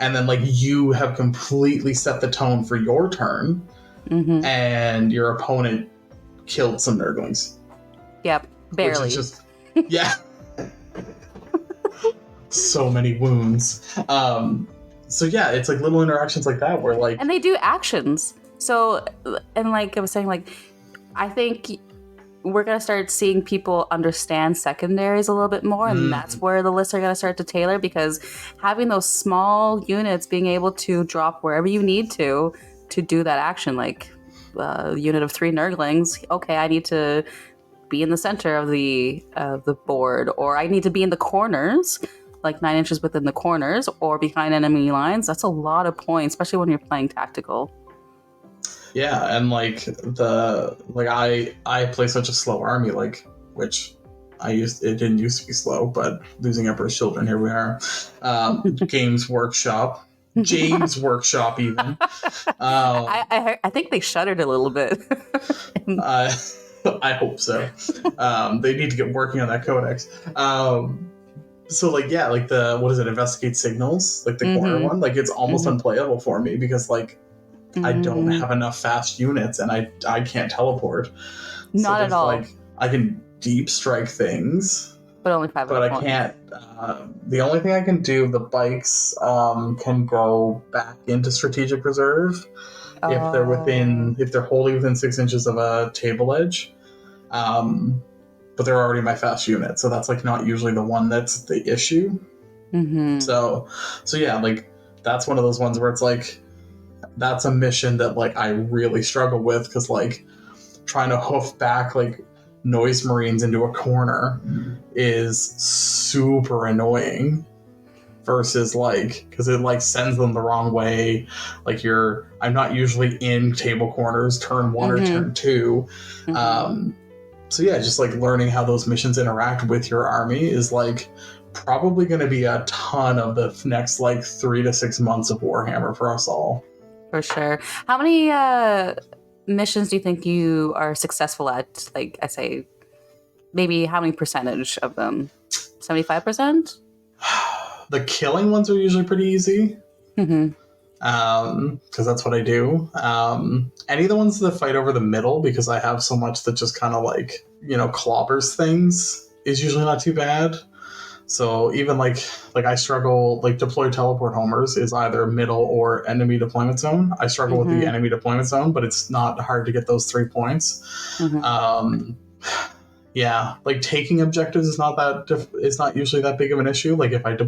And then like you have completely set the tone for your turn, and your opponent killed some Nurglings. Yep, barely. Which is just, yeah. So many wounds. So yeah, it's like little interactions like that where like... And they do actions. So, and like I was saying, like, I think we're going to start seeing people understand secondaries a little bit more, and that's where the lists are going to start to tailor, because having those small units being able to drop wherever you need to do that action, like a unit of 3 Nurglings, okay, I need to be in the center of the board, or I need to be in the corners, like 9 inches within the corners, or behind enemy lines. That's a lot of points, especially when you're playing tactical. Yeah, and like I play such a slow army, like, which it didn't used to be slow, but losing Emperor's Children, here we are. James Workshop even. I think they shuddered a little bit. I hope so. They need to get working on that codex. So like, yeah, like investigate signals, like the corner one, like it's almost unplayable for me because like I don't have enough fast units and I can't teleport. Not at all. Like I can deep strike things, but only 5. But I can't. The only thing I can do, the bikes can go back into strategic reserve if they're wholly within 6 inches of a table edge. But they're already my fast unit, so that's like not usually the one that's the issue. So yeah, like that's one of those ones where it's like that's a mission that like I really struggle with, because like trying to hoof back like noise marines into a corner is super annoying, versus like, because it like sends them the wrong way. Like I'm not usually in table corners turn one or turn two. So yeah, just like learning how those missions interact with your army is like probably going to be a ton of the next like 3 to 6 months of Warhammer for us all. For sure. How many missions do you think you are successful at? Like, I say, maybe how many percentage of them? 75%? The killing ones are usually pretty easy. Because that's what I do. Any of the ones that fight over the middle, because I have so much that just kind of like, clobbers things, is usually not too bad. So even like I struggle, like deploy teleport homers is either middle or enemy deployment zone. I struggle with the enemy deployment zone, but it's not hard to get those 3 points. Yeah, like taking objectives is not usually that big of an issue. Like if I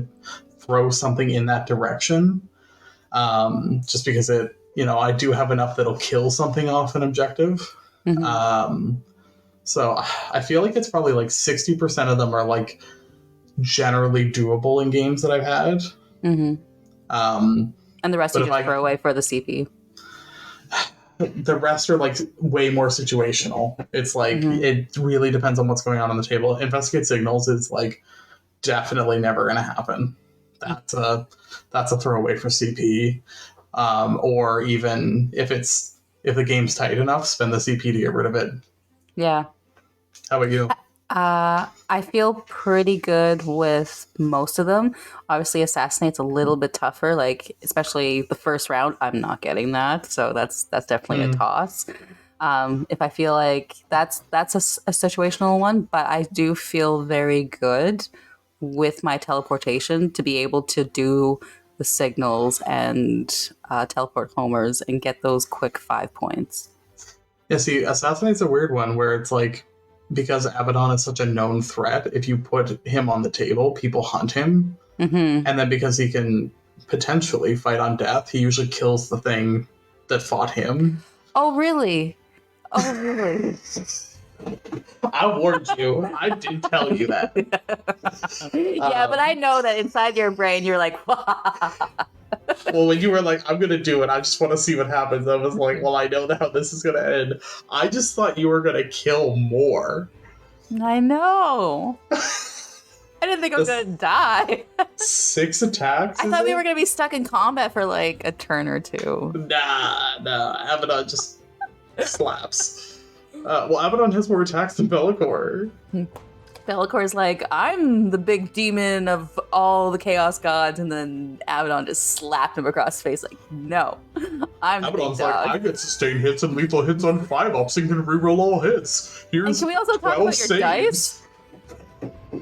throw something in that direction, just because I do have enough that'll kill something off an objective. So I feel like it's probably like 60% of them are like generally doable in games that I've had. And the rest you just throw away for the CP. The rest are like way more situational. It's like it really depends on what's going on the table. Investigate signals is like definitely never going to happen. That's a throwaway for CP. Or even if the game's tight enough, spend the CP to get rid of it. Yeah. How about you? I feel pretty good with most of them. Obviously, Assassinate's a little bit tougher, like especially the first round. I'm not getting that, so that's definitely a toss. If I feel like that's a situational one, but I do feel very good with my teleportation to be able to do the signals and teleport homers and get those quick 5 points. Yeah, see, Assassinate's a weird one where it's like, because Abaddon is such a known threat, if you put him on the table, people hunt him. And then because he can potentially fight on death, he usually kills the thing that fought him. Oh, really? Oh, really? I warned you. I did tell you that. Yeah, but I know that inside your brain, you're like, well, when you were like, I'm going to do it, I just want to see what happens, I was like, well, I know how this is going to end. I just thought you were going to kill more. I know. I didn't think I was going to die. 6 attacks? I thought we were going to be stuck in combat for like a turn or 2. Nah. Abaddon just slaps. Well, Abaddon has more attacks than Be'lakor. Be'lakor's like, I'm the big demon of all the Chaos Gods, and then Abaddon just slapped him across the face like, no, I'm the Abaddon's big dog. like, I get sustained hits and lethal hits on 5-ups and can reroll all hits. Here's and can we also talk about your saves. dice?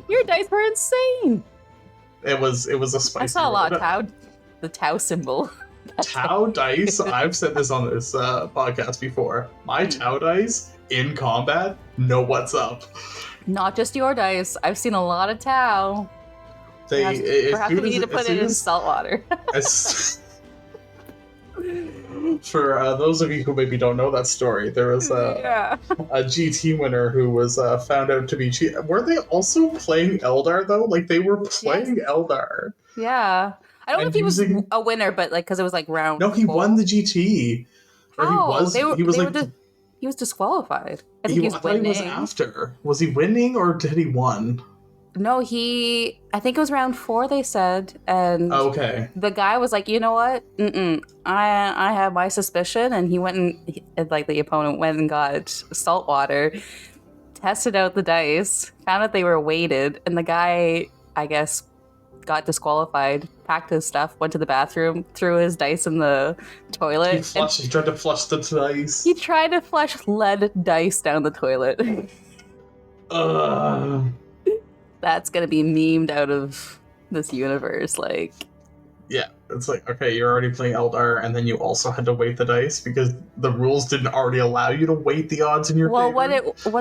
Your dice were insane. It was a spicy. I saw a lot of the Tau symbol. Tau dice, I've said this on this podcast before. My Tau dice in combat know what's up. Not just your dice. I've seen a lot of Tau. Perhaps we need to put it in salt water. For those of you who maybe don't know that story, there was a GT winner who was found out to be cheating. Were they also playing Eldar though? Like they were playing Eldar. Yeah. I don't know if he was a winner, but like because it was like round. No, he won the GT. How? He was disqualified. I think he was winning. He was after. Was he winning or did he won? No, I think it was round 4, they said. And the guy was like, you know what? I have my suspicion. And he went and, like, the opponent went and got salt water, tested out the dice, found out they were weighted. And the guy, I guess, got disqualified, packed his stuff, went to the bathroom, threw his dice in the toilet. He tried to flush the dice. He tried to flush lead dice down the toilet. That's gonna be memed out of this universe, like. Yeah, it's like, okay, you're already playing Eldar, and then you also had to weight the dice because the rules didn't already allow you to weight the odds in your favor. Well, what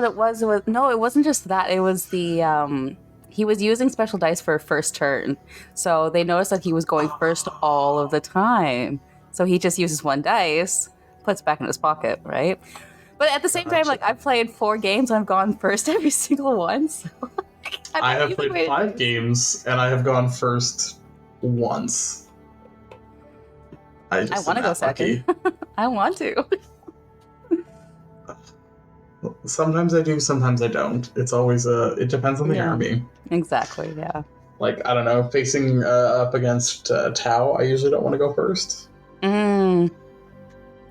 it was no, it wasn't just that. It was the he was using special dice for first turn, so they noticed that he was going first all of the time. So he just uses 1 dice, puts it back in his pocket, right? But at the same time, like, I've played 4 games and I've gone first every single one. So I have played 5 games and I have gone first once. I want to go second. I want to. Sometimes I do, sometimes I don't. It's always it depends on the army. Exactly, yeah. Like, I don't know, facing up against Tau, I usually don't want to go first. Yeah,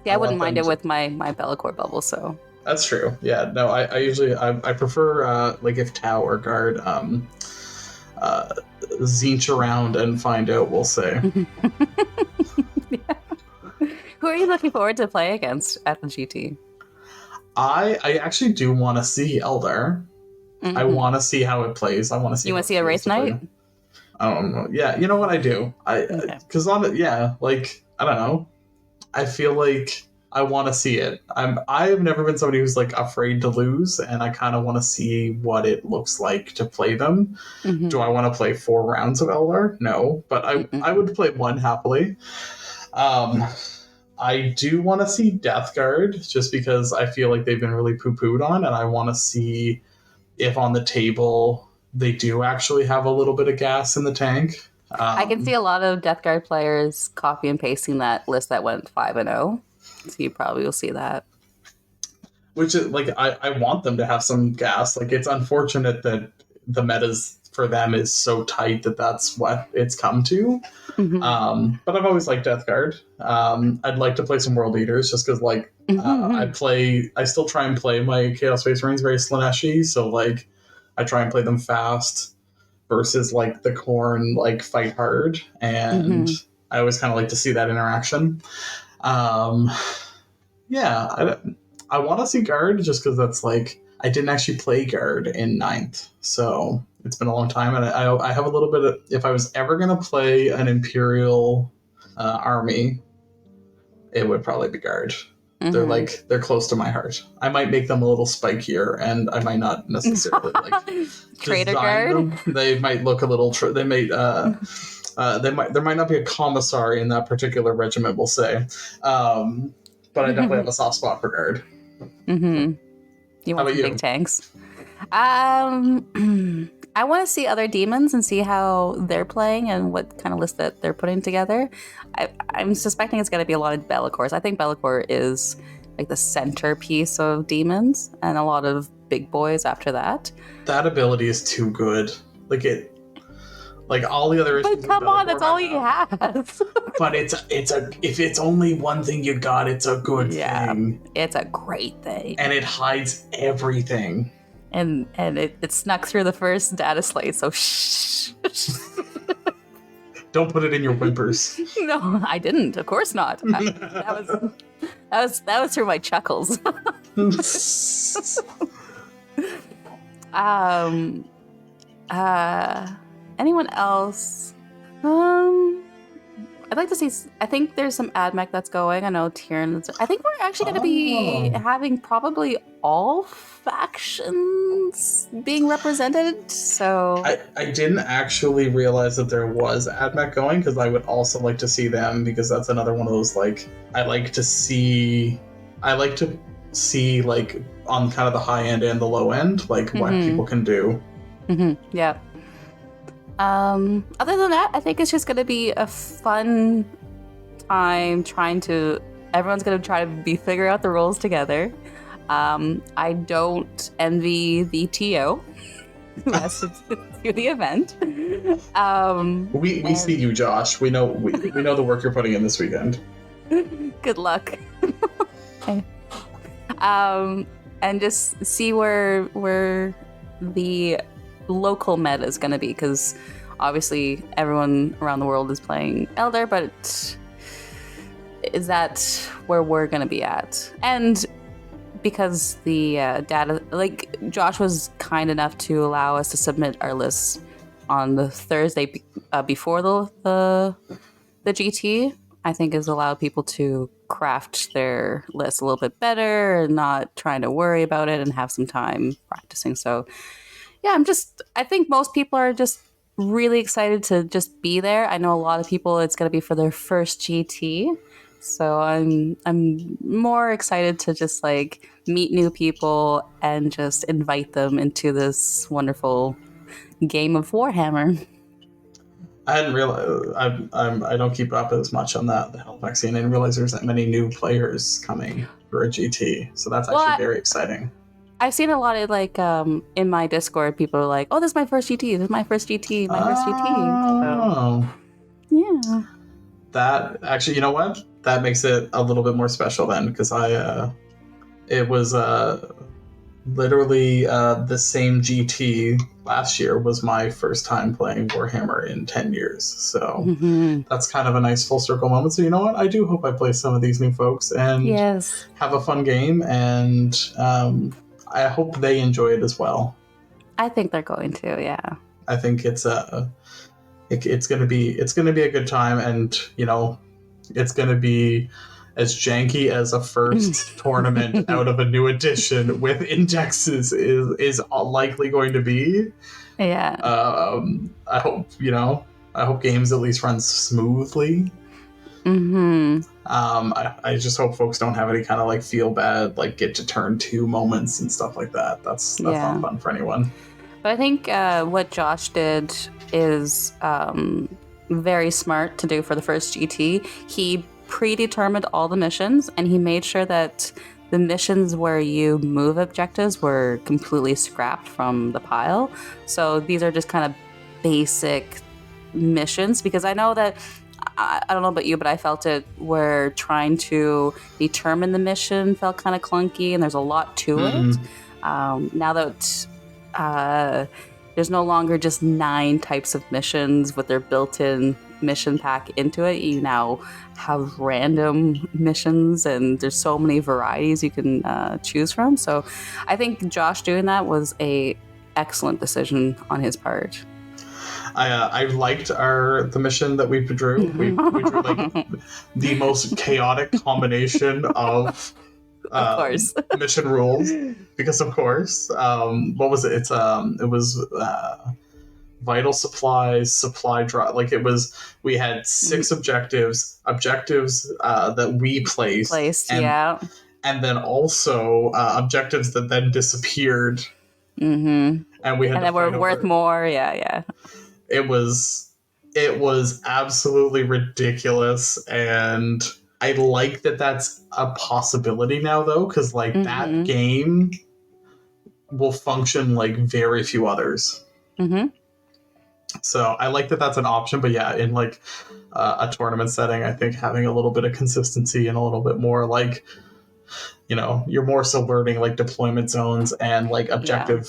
I wouldn't mind it with my Bellacore bubble, so. That's true. Yeah, no, I usually I prefer like if Tau or Guard zinch around and find out, we'll say. Yeah. Who are you looking forward to play against at the GT? I actually do want to see Eldar. I want to see how it plays. I want to see. You want to see a race night? I don't know. Yeah, you know what I do. Because on it, yeah, like I don't know. I feel like I want to see it. I have never been somebody who's like afraid to lose, and I kind of want to see what it looks like to play them. Do I want to play 4 rounds of Eldar? No, but I would play 1 happily. I do want to see Death Guard just because I feel like they've been really poo-pooed on, and I want to see if on the table they do actually have a little bit of gas in the tank. I can see a lot of Death Guard players copy and pasting that list that went 5-0. So you probably will see that. Which is like I want them to have some gas. Like it's unfortunate that the metas for them is so tight that that's what it's come to. But I've always liked Death Guard. I'd like to play some World Eaters just because like I still try and play my Chaos Space Marines very Slaneshi, so like I try and play them fast versus like the Khorne like fight hard, and I always kind of like to see that interaction. Yeah, I want to see Guard just because that's like I didn't actually play Guard in 9th, so it's been a long time, and I have a little bit of, if I was ever going to play an Imperial army, it would probably be Guard. They're close to my heart. I might make them a little spikier, and I might not necessarily like Traitor Guard. Them. They might look a little. There might not be a commissary in that particular regiment, we'll say. But I definitely have a soft spot for Guard. You want some big tanks? I want to see other demons and see how they're playing and what kind of list that they're putting together. I'm suspecting it's going to be a lot of Bellacore. I think Bellacore is like the centerpiece of demons, and a lot of big boys after that. That ability is too good. Like all the other issues. But come on, that's all he has. But if it's only one thing you got, it's a good thing. It's a great thing. And it hides everything. And it snuck through the first data slate, so shh. Don't put it in your whimpers. No, I didn't. Of course not. That was through my chuckles. Anyone else? I'd like to see. I think there's some AdMech that's going. I know Tyrion's. I think we're actually going to be having probably all factions being represented. So I didn't actually realize that there was AdMech going, because I would also like to see them, because that's another one of those like I like to see like on kind of the high end and the low end, like what people can do. Yeah. Other than that, I think it's just going to be a fun time everyone's going to try to figure out the roles together. I don't envy the TO who has to do the event. We see you, Josh. We know the work you're putting in this weekend. Good luck. And just see where the local meta is going to be, because obviously everyone around the world is playing Eldar, but is that where we're going to be at? And because the data, like Josh was kind enough to allow us to submit our lists on the Thursday before the GT, I think has allowed people to craft their list a little bit better and not trying to worry about it and have some time practicing. So yeah, I think most people are just really excited to just be there. I know a lot of people, it's going to be for their first GT. So I'm more excited to just like meet new people and just invite them into this wonderful game of Warhammer. I hadn't realized. I don't keep up as much on the Halifax scene. I didn't realize there's that many new players coming for a GT. So that's Well, actually very exciting. I've seen a lot of like in my Discord, people are like, "Oh, this is my first GT. This is my first GT. My first GT." So, yeah. That actually, you know what? That makes it a little bit more special then, because it was literally the same GT last year was my first time playing Warhammer in 10 years. So that's kind of a nice full circle moment. So you know what? I do hope I play some of these new folks and have a fun game, and I hope they enjoy it as well. I think they're going to, yeah. I think it's gonna be a good time, and you know, it's gonna be as janky as a first tournament out of a new edition with indexes is likely going to be. Yeah. I hope games at least run smoothly. I just hope folks don't have any kind of like feel bad, like get to turn 2 moments and stuff like that. That's not fun for anyone. But I think what Josh did is very smart to do for the first GT. He predetermined all the missions, and he made sure that the missions where you move objectives were completely scrapped from the pile. So these are just kind of basic missions, because I know that I don't know about you, but I felt it where trying to determine the mission felt kind of clunky, and there's a lot to it. Now that there's no longer just 9 types of missions with their built-in mission pack into it, you now have random missions, and there's so many varieties you can choose from. So I think Josh doing that was a excellent decision on his part. I liked the mission that we drew. We drew like the most chaotic combination of course. mission rules, because of course, what was it? It was vital supplies, supply drop. Like we had 6 objectives that we placed, and then also objectives that then disappeared. And we had, and then were worth more. It was absolutely ridiculous, and I like that that's a possibility now, though, because like that game will function like very few others. So I like that that's an option, but yeah, in like a tournament setting, I think having a little bit of consistency and a little bit more like, you know, you're more so learning like deployment zones and like objective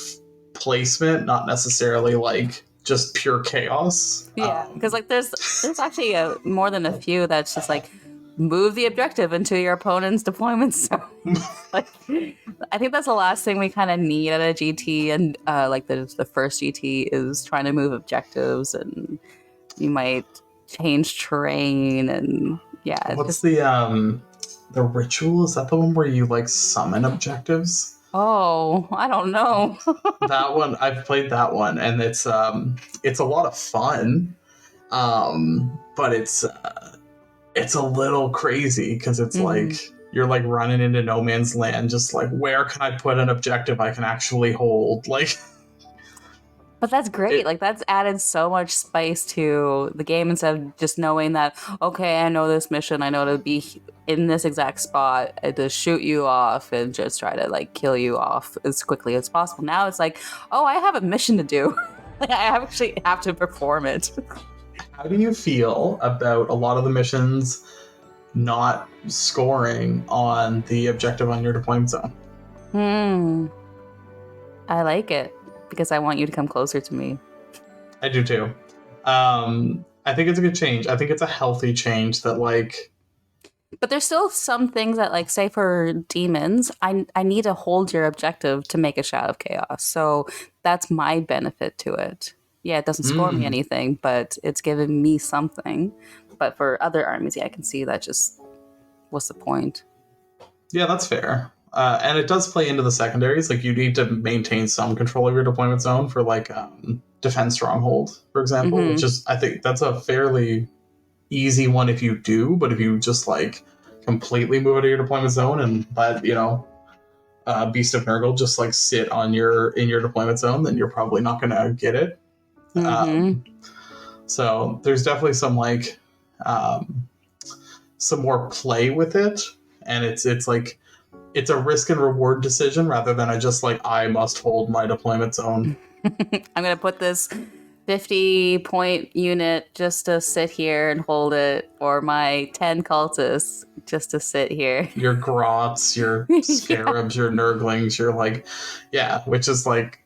placement, not necessarily like just pure chaos. Yeah, because like there's actually more than a few that's just like move the objective into your opponent's deployment zone. Like, I think that's the last thing we kind of need at a GT, and like the first GT is trying to move objectives, and you might change terrain, and What's the ritual? Is that the one where you like summon objectives? Oh, I don't know. That one, I've played that one, and it's a lot of fun, but it's a little crazy, because it's like you're like running into no man's land, just like, where can I put an objective I can actually hold? Like, but that's great. Like, that's added so much spice to the game, instead of just knowing that, okay, I know this mission, I know to be in this exact spot and to shoot you off and just try to like kill you off as quickly as possible. Now it's like, oh, I have a mission to do. Like, I actually have to perform it. How do you feel about a lot of the missions not scoring on the objective on your deployment zone? I like it, because I want you to come closer to me. I do too. I think it's a good change. I think it's a healthy change that like... But there's still some things that, like, say for demons, I need to hold your objective to make a Shout of Chaos. So that's my benefit to it. Yeah, it doesn't score me anything, but it's given me something. But for other armies, I can see that just, what's the point? Yeah, that's fair. And it does play into the secondaries. Like, you need to maintain some control of your deployment zone for, like, Defend Stronghold, for example, which is, I think that's a fairly easy one if you do, but if you just, like, completely move out of your deployment zone and let, Beast of Nurgle just like sit in your deployment zone, then you're probably not going to get it. So there's definitely some like some more play with it, and it's like it's a risk and reward decision rather than I must hold my deployment zone. I'm gonna put this 50-point unit just to sit here and hold it, or my 10 cultists just to sit here. Your grots, your scarabs, your nurglings, you're like, which is like,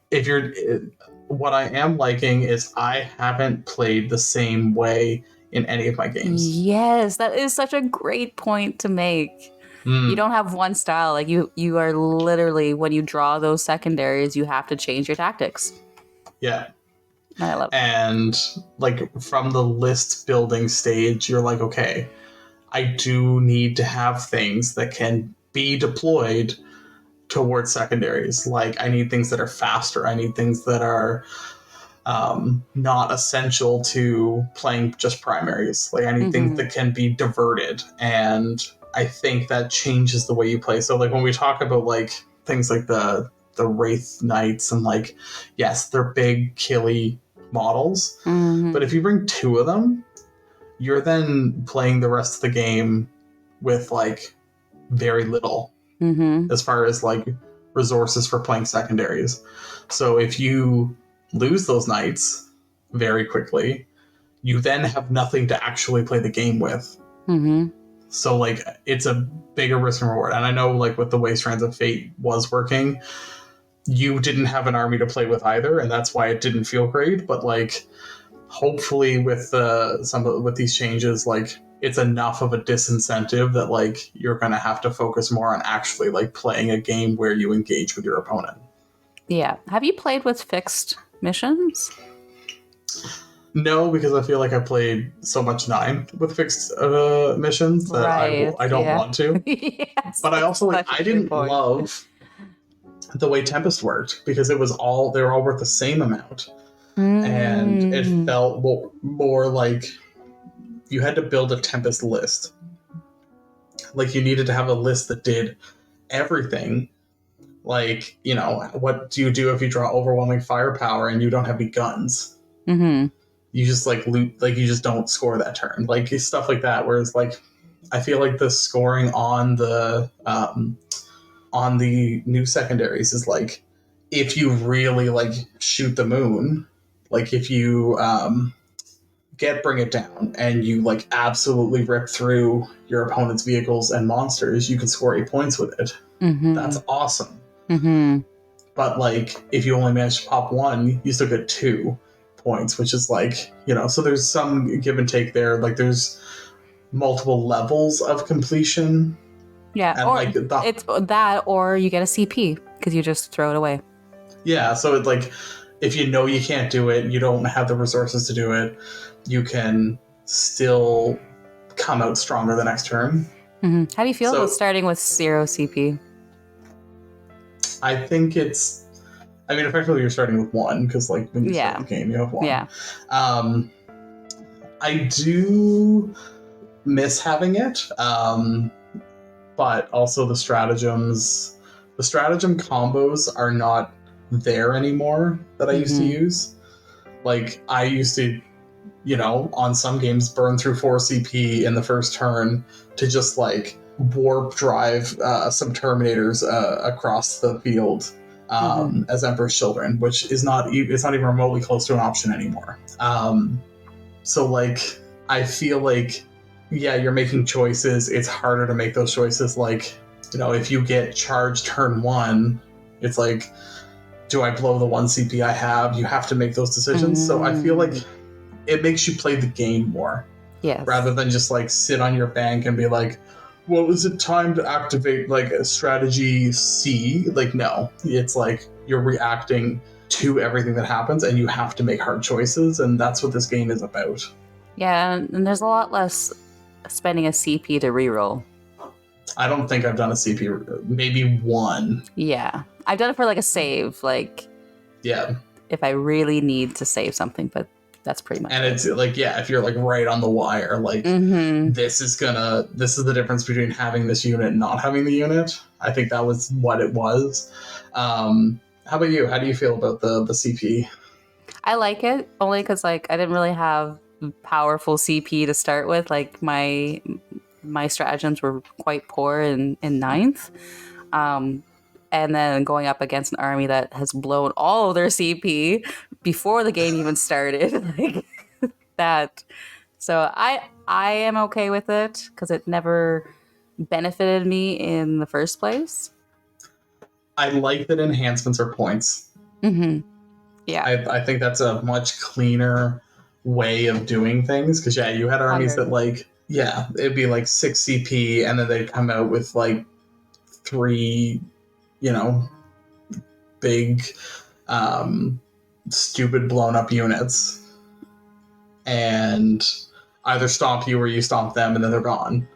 what I am liking is I haven't played the same way in any of my games. Yes, that is such a great point to make. You don't have one style. Like you are literally, when you draw those secondaries, you have to change your tactics. Yeah. I love it. And like from the list building stage, you're like, okay, I do need to have things that can be deployed towards secondaries. Like I need things that are faster. I need things that are not essential to playing just primaries. Like I need things that can be diverted. And I think that changes the way you play. So like when we talk about like things like the Wraith Knights and like, yes, they're big, killy models. But if you bring 2 of them, you're then playing the rest of the game with like very little as far as like resources for playing secondaries. So if you lose those knights very quickly, you then have nothing to actually play the game with. So like it's a bigger risk and reward. And I know like with the way Strands of Fate was working, you didn't have an army to play with either, and that's why it didn't feel great. But like hopefully with with these changes, like it's enough of a disincentive that like you're gonna have to focus more on actually like playing a game where you engage with your opponent. Yeah. Have you played with fixed missions? No, because I feel like I played so much 9 with fixed missions that I don't want to. Yes, but I also like I didn't love the way Tempest worked, because they were all worth the same amount. And it felt more like you had to build a Tempest list. Like you needed to have a list that did everything. Like, what do you do if you draw overwhelming firepower and you don't have any guns? You just like loot, like you just don't score that turn. Like stuff like that. Whereas like I feel like the scoring on the new secondaries is like, if you really like shoot the moon, like if you get Bring It Down and you like absolutely rip through your opponent's vehicles and monsters, you can score 8 points with it. That's awesome. But like if you only manage to pop 1, you still get 2 points, which is like, so there's some give and take there. Like there's multiple levels of completion. Yeah, and or like it's that, or you get a CP because you just throw it away. Yeah, so it's like if you can't do it, you don't have the resources to do it, you can still come out stronger the next turn. How do you feel about starting with 0 CP? I think effectively you're starting with 1, because like when you start the game, you have 1. Yeah. I do miss having it, but also the stratagem combos are not there anymore that I used to use. Like I used to, on some games burn through 4 CP in the first turn to just like warp drive some Terminators across the field as Emperor's Children, which is not even remotely close to an option anymore. So like I feel like, you're making choices. It's harder to make those choices. Like, if you get charged turn 1, it's like, do I blow the 1 CP I have? You have to make those decisions. So I feel like it makes you play the game more. Yes. Rather than just like sit on your bank and be like, well, is it time to activate like a strategy C? Like, no, it's like you're reacting to everything that happens and you have to make hard choices. And that's what this game is about. Yeah, and there's a lot less spending a CP to reroll. I don't think I've done a CP, maybe 1. Yeah, I've done it for like a save, like if I really need to save something, but That's pretty much And it. it's like, yeah, if you're like right on the wire, like this is the difference between having this unit and not having the unit. I think that was what it was. How about you? How do you feel about the CP? I like it only because like I didn't really have powerful CP to start with. Like my stratagems were quite poor in ninth. And then going up against an army that has blown all of their CP before the game even started, like that. So I am okay with it because it never benefited me in the first place. I like that enhancements are points. Yeah, I think that's a much cleaner way of doing things because yeah, you had armies 100. that like yeah, it'd be like 6 CP and then they'd come out with like 3, you know, big stupid blown up units and either stomp you or you stomp them and then they're gone.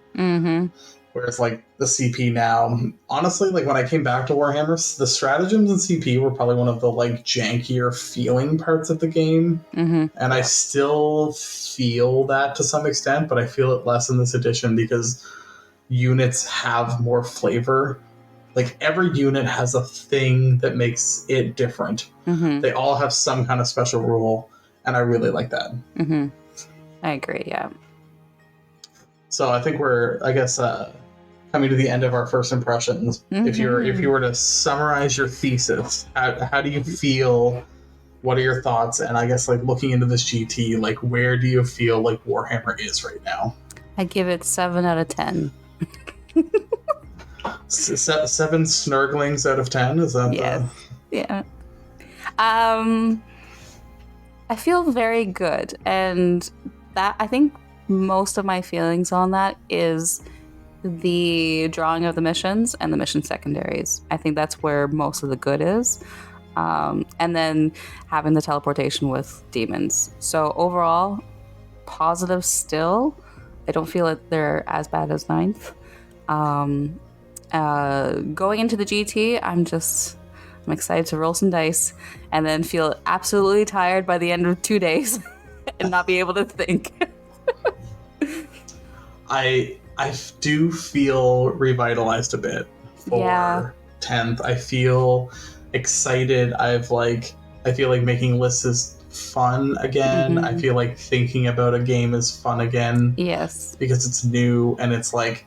Whereas like the CP now, honestly, like when I came back to Warhammer, the stratagems and CP were probably one of the like jankier feeling parts of the game. And I still feel that to some extent, but I feel it less in this edition because units have more flavor. Like every unit has a thing that makes it different. They all have some kind of special rule, and I really like that. I agree. Yeah. So I think we're, I guess, coming to the end of our first impressions. If you were to summarize your thesis, how do you feel? What are your thoughts? And I guess like looking into this GT, like where do you feel like Warhammer is right now? I give it 7 out of 10. 7 snurglings out of 10. Is that Yeah. I feel very good, and that I think most of my feelings on that is the drawing of the missions and the mission secondaries. I think that's where most of the good is. And then having the teleportation with demons. So overall, positive still. I don't feel that they're as bad as ninth. Going into the GT, I'm excited to roll some dice and then feel absolutely tired by the end of 2 days and not be able to think. I do feel revitalized a bit for 10th. I feel excited. I feel like making lists is fun again. I feel like thinking about a game is fun again. Yes. Because it's new and it's like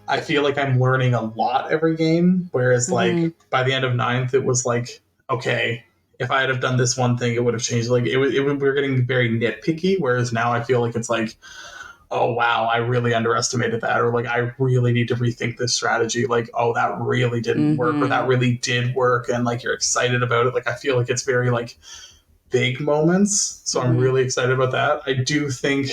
I feel like I'm learning a lot every game. Whereas like by the end of 9th, it was like, okay, if I had have done this one thing, it would have changed. Like we were getting very nitpicky. Whereas now I feel like it's like, oh wow, I really underestimated that, or like I really need to rethink this strategy. Like, oh, that really didn't work, or that really did work, and like you're excited about it. Like I feel like it's very like big moments. So I'm really excited about that. I do think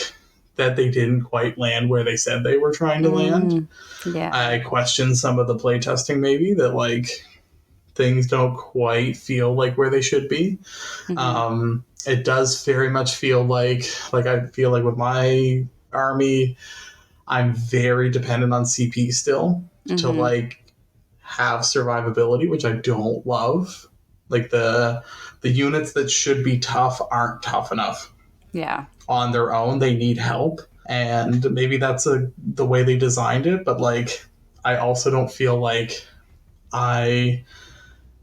that they didn't quite land where they said they were trying to land. Yeah. I question some of the playtesting maybe that like things don't quite feel like where they should be. It does very much feel like I feel like with my army, I'm very dependent on CP still to like have survivability, which I don't love. Like the units that should be tough aren't tough enough. Yeah. On their own, they need help, and maybe that's the way they designed it. But like, I also don't feel like I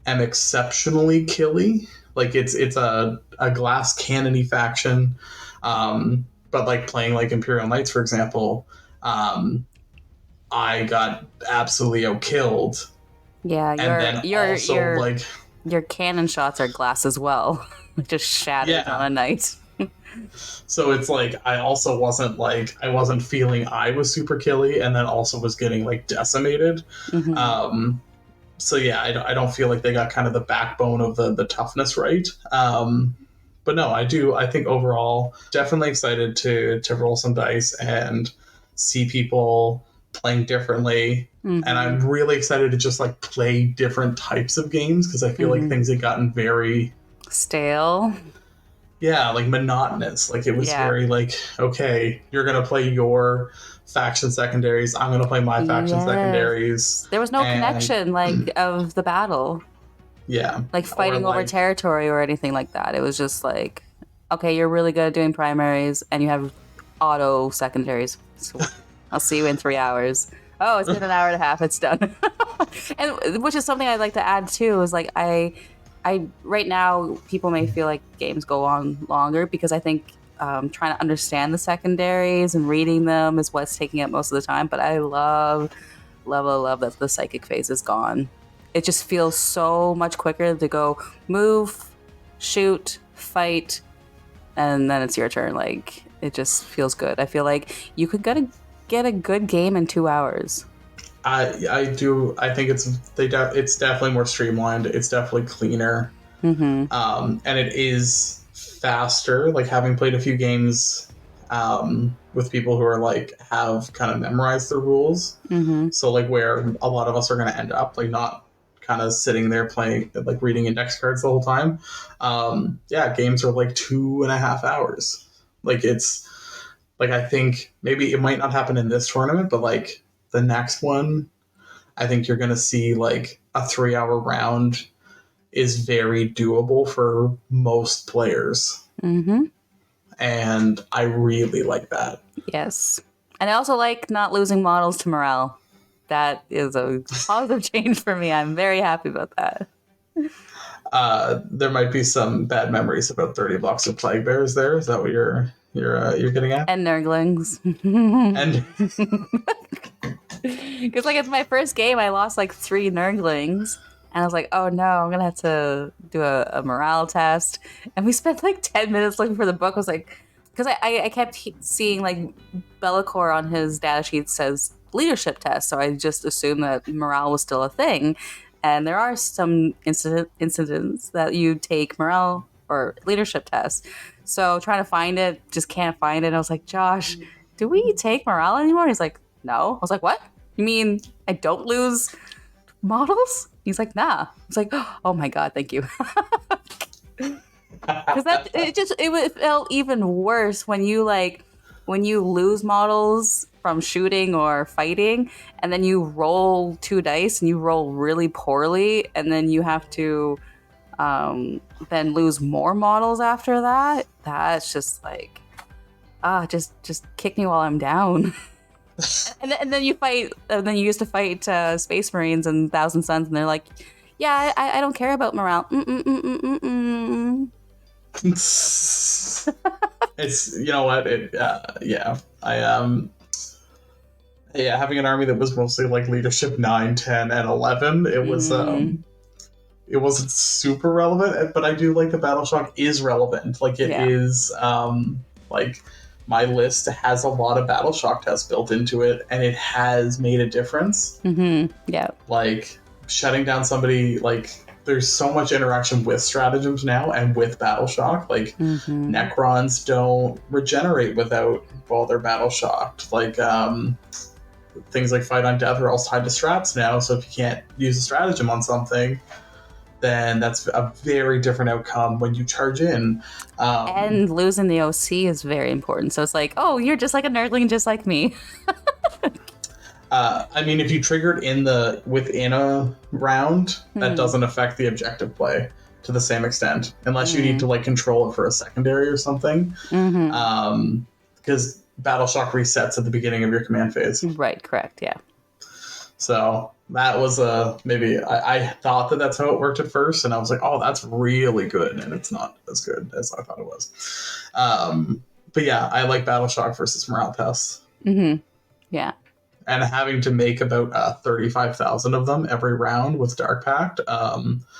am exceptionally killy. Like it's a glass cannony faction, but like playing like Imperial Knights, for example, I got absolutely out-killed. Yeah, your cannon shots are glass as well. Just shattered on a night. So it's like I also wasn't feeling I was super killy, and then also was getting like decimated. So yeah, I don't feel like they got kind of the backbone of the toughness right. But no, I think overall definitely excited to roll some dice and see people playing differently. And I'm really excited to just like play different types of games because I feel like things had gotten very stale. Yeah, like monotonous. Like it was very like, okay, you're gonna play your faction secondaries, I'm gonna play my faction secondaries. There was no connection like of the battle. Yeah. Like fighting over territory or anything like that. It was just like, okay, you're really good at doing primaries and you have auto secondaries. So I'll see you in 3 hours. Oh, it's been an hour and a half. It's done. And which is something I'd like to add too is like I right now people may feel like games go on longer because I think trying to understand the secondaries and reading them is what's taking up most of the time. But I love that the psychic phase is gone. It just feels so much quicker to go move, shoot, fight, and then it's your turn. Like it just feels good. I feel like you could get a good game in 2 hours. I do. I think it's definitely more streamlined. It's definitely cleaner, and it is faster. Like having played a few games with people who are like have kind of memorized the rules. So like where a lot of us are going to end up, like not kind of sitting there playing, like reading index cards the whole time. Yeah, games are like 2.5 hours. Like it's like I think maybe it might not happen in this tournament, but like the next one, I think you're going to see like a 3-hour round is very doable for most players. And I really like that. Yes. And I also like not losing models to morale. That is a positive change for me. I'm very happy about that. There might be some bad memories about 30 blocks of plague bears there. Is that what you're getting at? And Nurglings. And because like it's my first game, I lost like 3 Nurglings, and I was like, oh no, I'm gonna have to do a morale test. And we spent like 10 minutes looking for the book. I was like, because I kept seeing like Bellicor on his data sheet says leadership test, so I just assumed that morale was still a thing. And there are some incidents that you take morale or leadership tests. So trying to find it, just can't find it. And I was like, Josh, do we take morale anymore? And he's like, no. I was like, what? You mean I don't lose models? He's like, nah. I was like, oh my God, thank you. Because it felt even worse when you lose models from shooting or fighting, and then you roll 2 dice and you roll really poorly, and then you have to then lose more models after that. That's just like just kick me while I'm down. and then you fight. Then you used to fight Space Marines and Thousand Suns, and they're like, "Yeah, I don't care about morale." It's you know what yeah having an army that was mostly like leadership 9, 10, and 11. It was it wasn't super relevant, but I do like the battle shock is relevant. Like it is like. My list has a lot of battle shock tests built into it, and it has made a difference. Yeah. Like, shutting down somebody, like, there's so much interaction with stratagems now and with battle shock. Like, Necrons don't regenerate without, well, they're battle shocked. Like, things like Fight on Death are all tied to strats now, so if you can't use a stratagem on something, then that's a very different outcome when you charge in. And losing the OC is very important. So it's like, oh, you're just like a nerdling, just like me. I mean, if you triggered within a round, that doesn't affect the objective play to the same extent, unless you need to like control it for a secondary or something. Because battle shock resets at the beginning of your command phase. Right. Correct. Yeah. So that was maybe I thought that's how it worked at first, and I was like, oh, that's really good, and it's not as good as I thought it was. But yeah, I like battle shock versus morale tests. Yeah. And having to make about 35,000 of them every round with Dark Pact,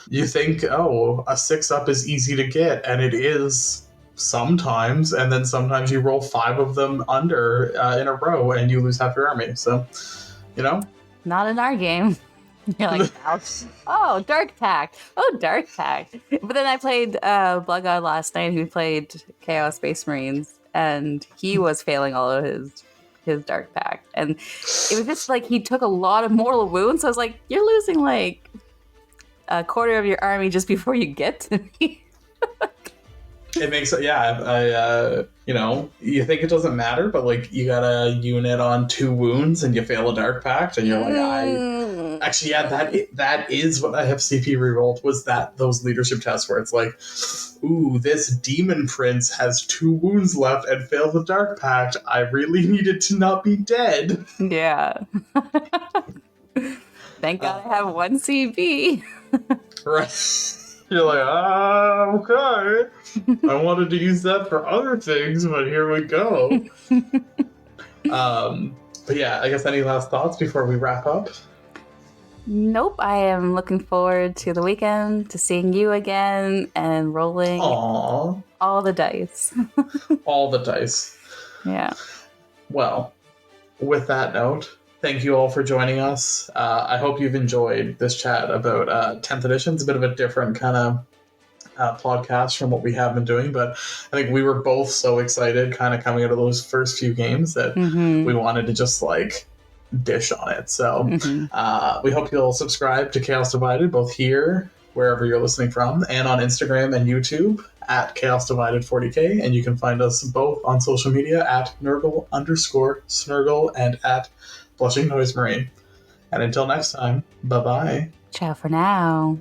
you think, oh, a 6-up is easy to get, and it is sometimes, and then sometimes you roll 5 of them under in a row, and you lose half your army. So, you know. Not in our game. You're like, oh, Dark Pact. Oh, Dark Pact. But then I played Blood God last night, who played Chaos Space Marines, and he was failing all of his Dark Pact. And it was just like he took a lot of mortal wounds. So I was like, you're losing like a quarter of your army just before you get to me. It makes it, you know, you think it doesn't matter, but like you got a unit on 2 wounds and you fail a Dark Pact, and you're like, actually, yeah, that is what I have CP rerolled, was that those leadership tests where it's like, ooh, this demon prince has 2 wounds left and failed the dark pact. I really needed to not be dead. Yeah. Thank God I have 1 CP. Right. You're like, okay. I wanted to use that for other things, but here we go. But yeah, I guess any last thoughts before we wrap up? Nope, I am looking forward to the weekend, to seeing you again and rolling Aww. all the dice. All the dice. Yeah. Well, with that note, thank you all for joining us. I hope you've enjoyed this chat about 10th edition. It's a bit of a different kind of podcast from what we have been doing, but I think we were both so excited kind of coming out of those first few games that we wanted to just like dish on it. So we hope you'll subscribe to Chaos Divided, both here, wherever you're listening from, and on Instagram and YouTube at Chaos Divided 40k. And you can find us both on social media at Nurgle_Snurgle and at BlushingNoiseMarine. And until next time, bye-bye. Ciao for now.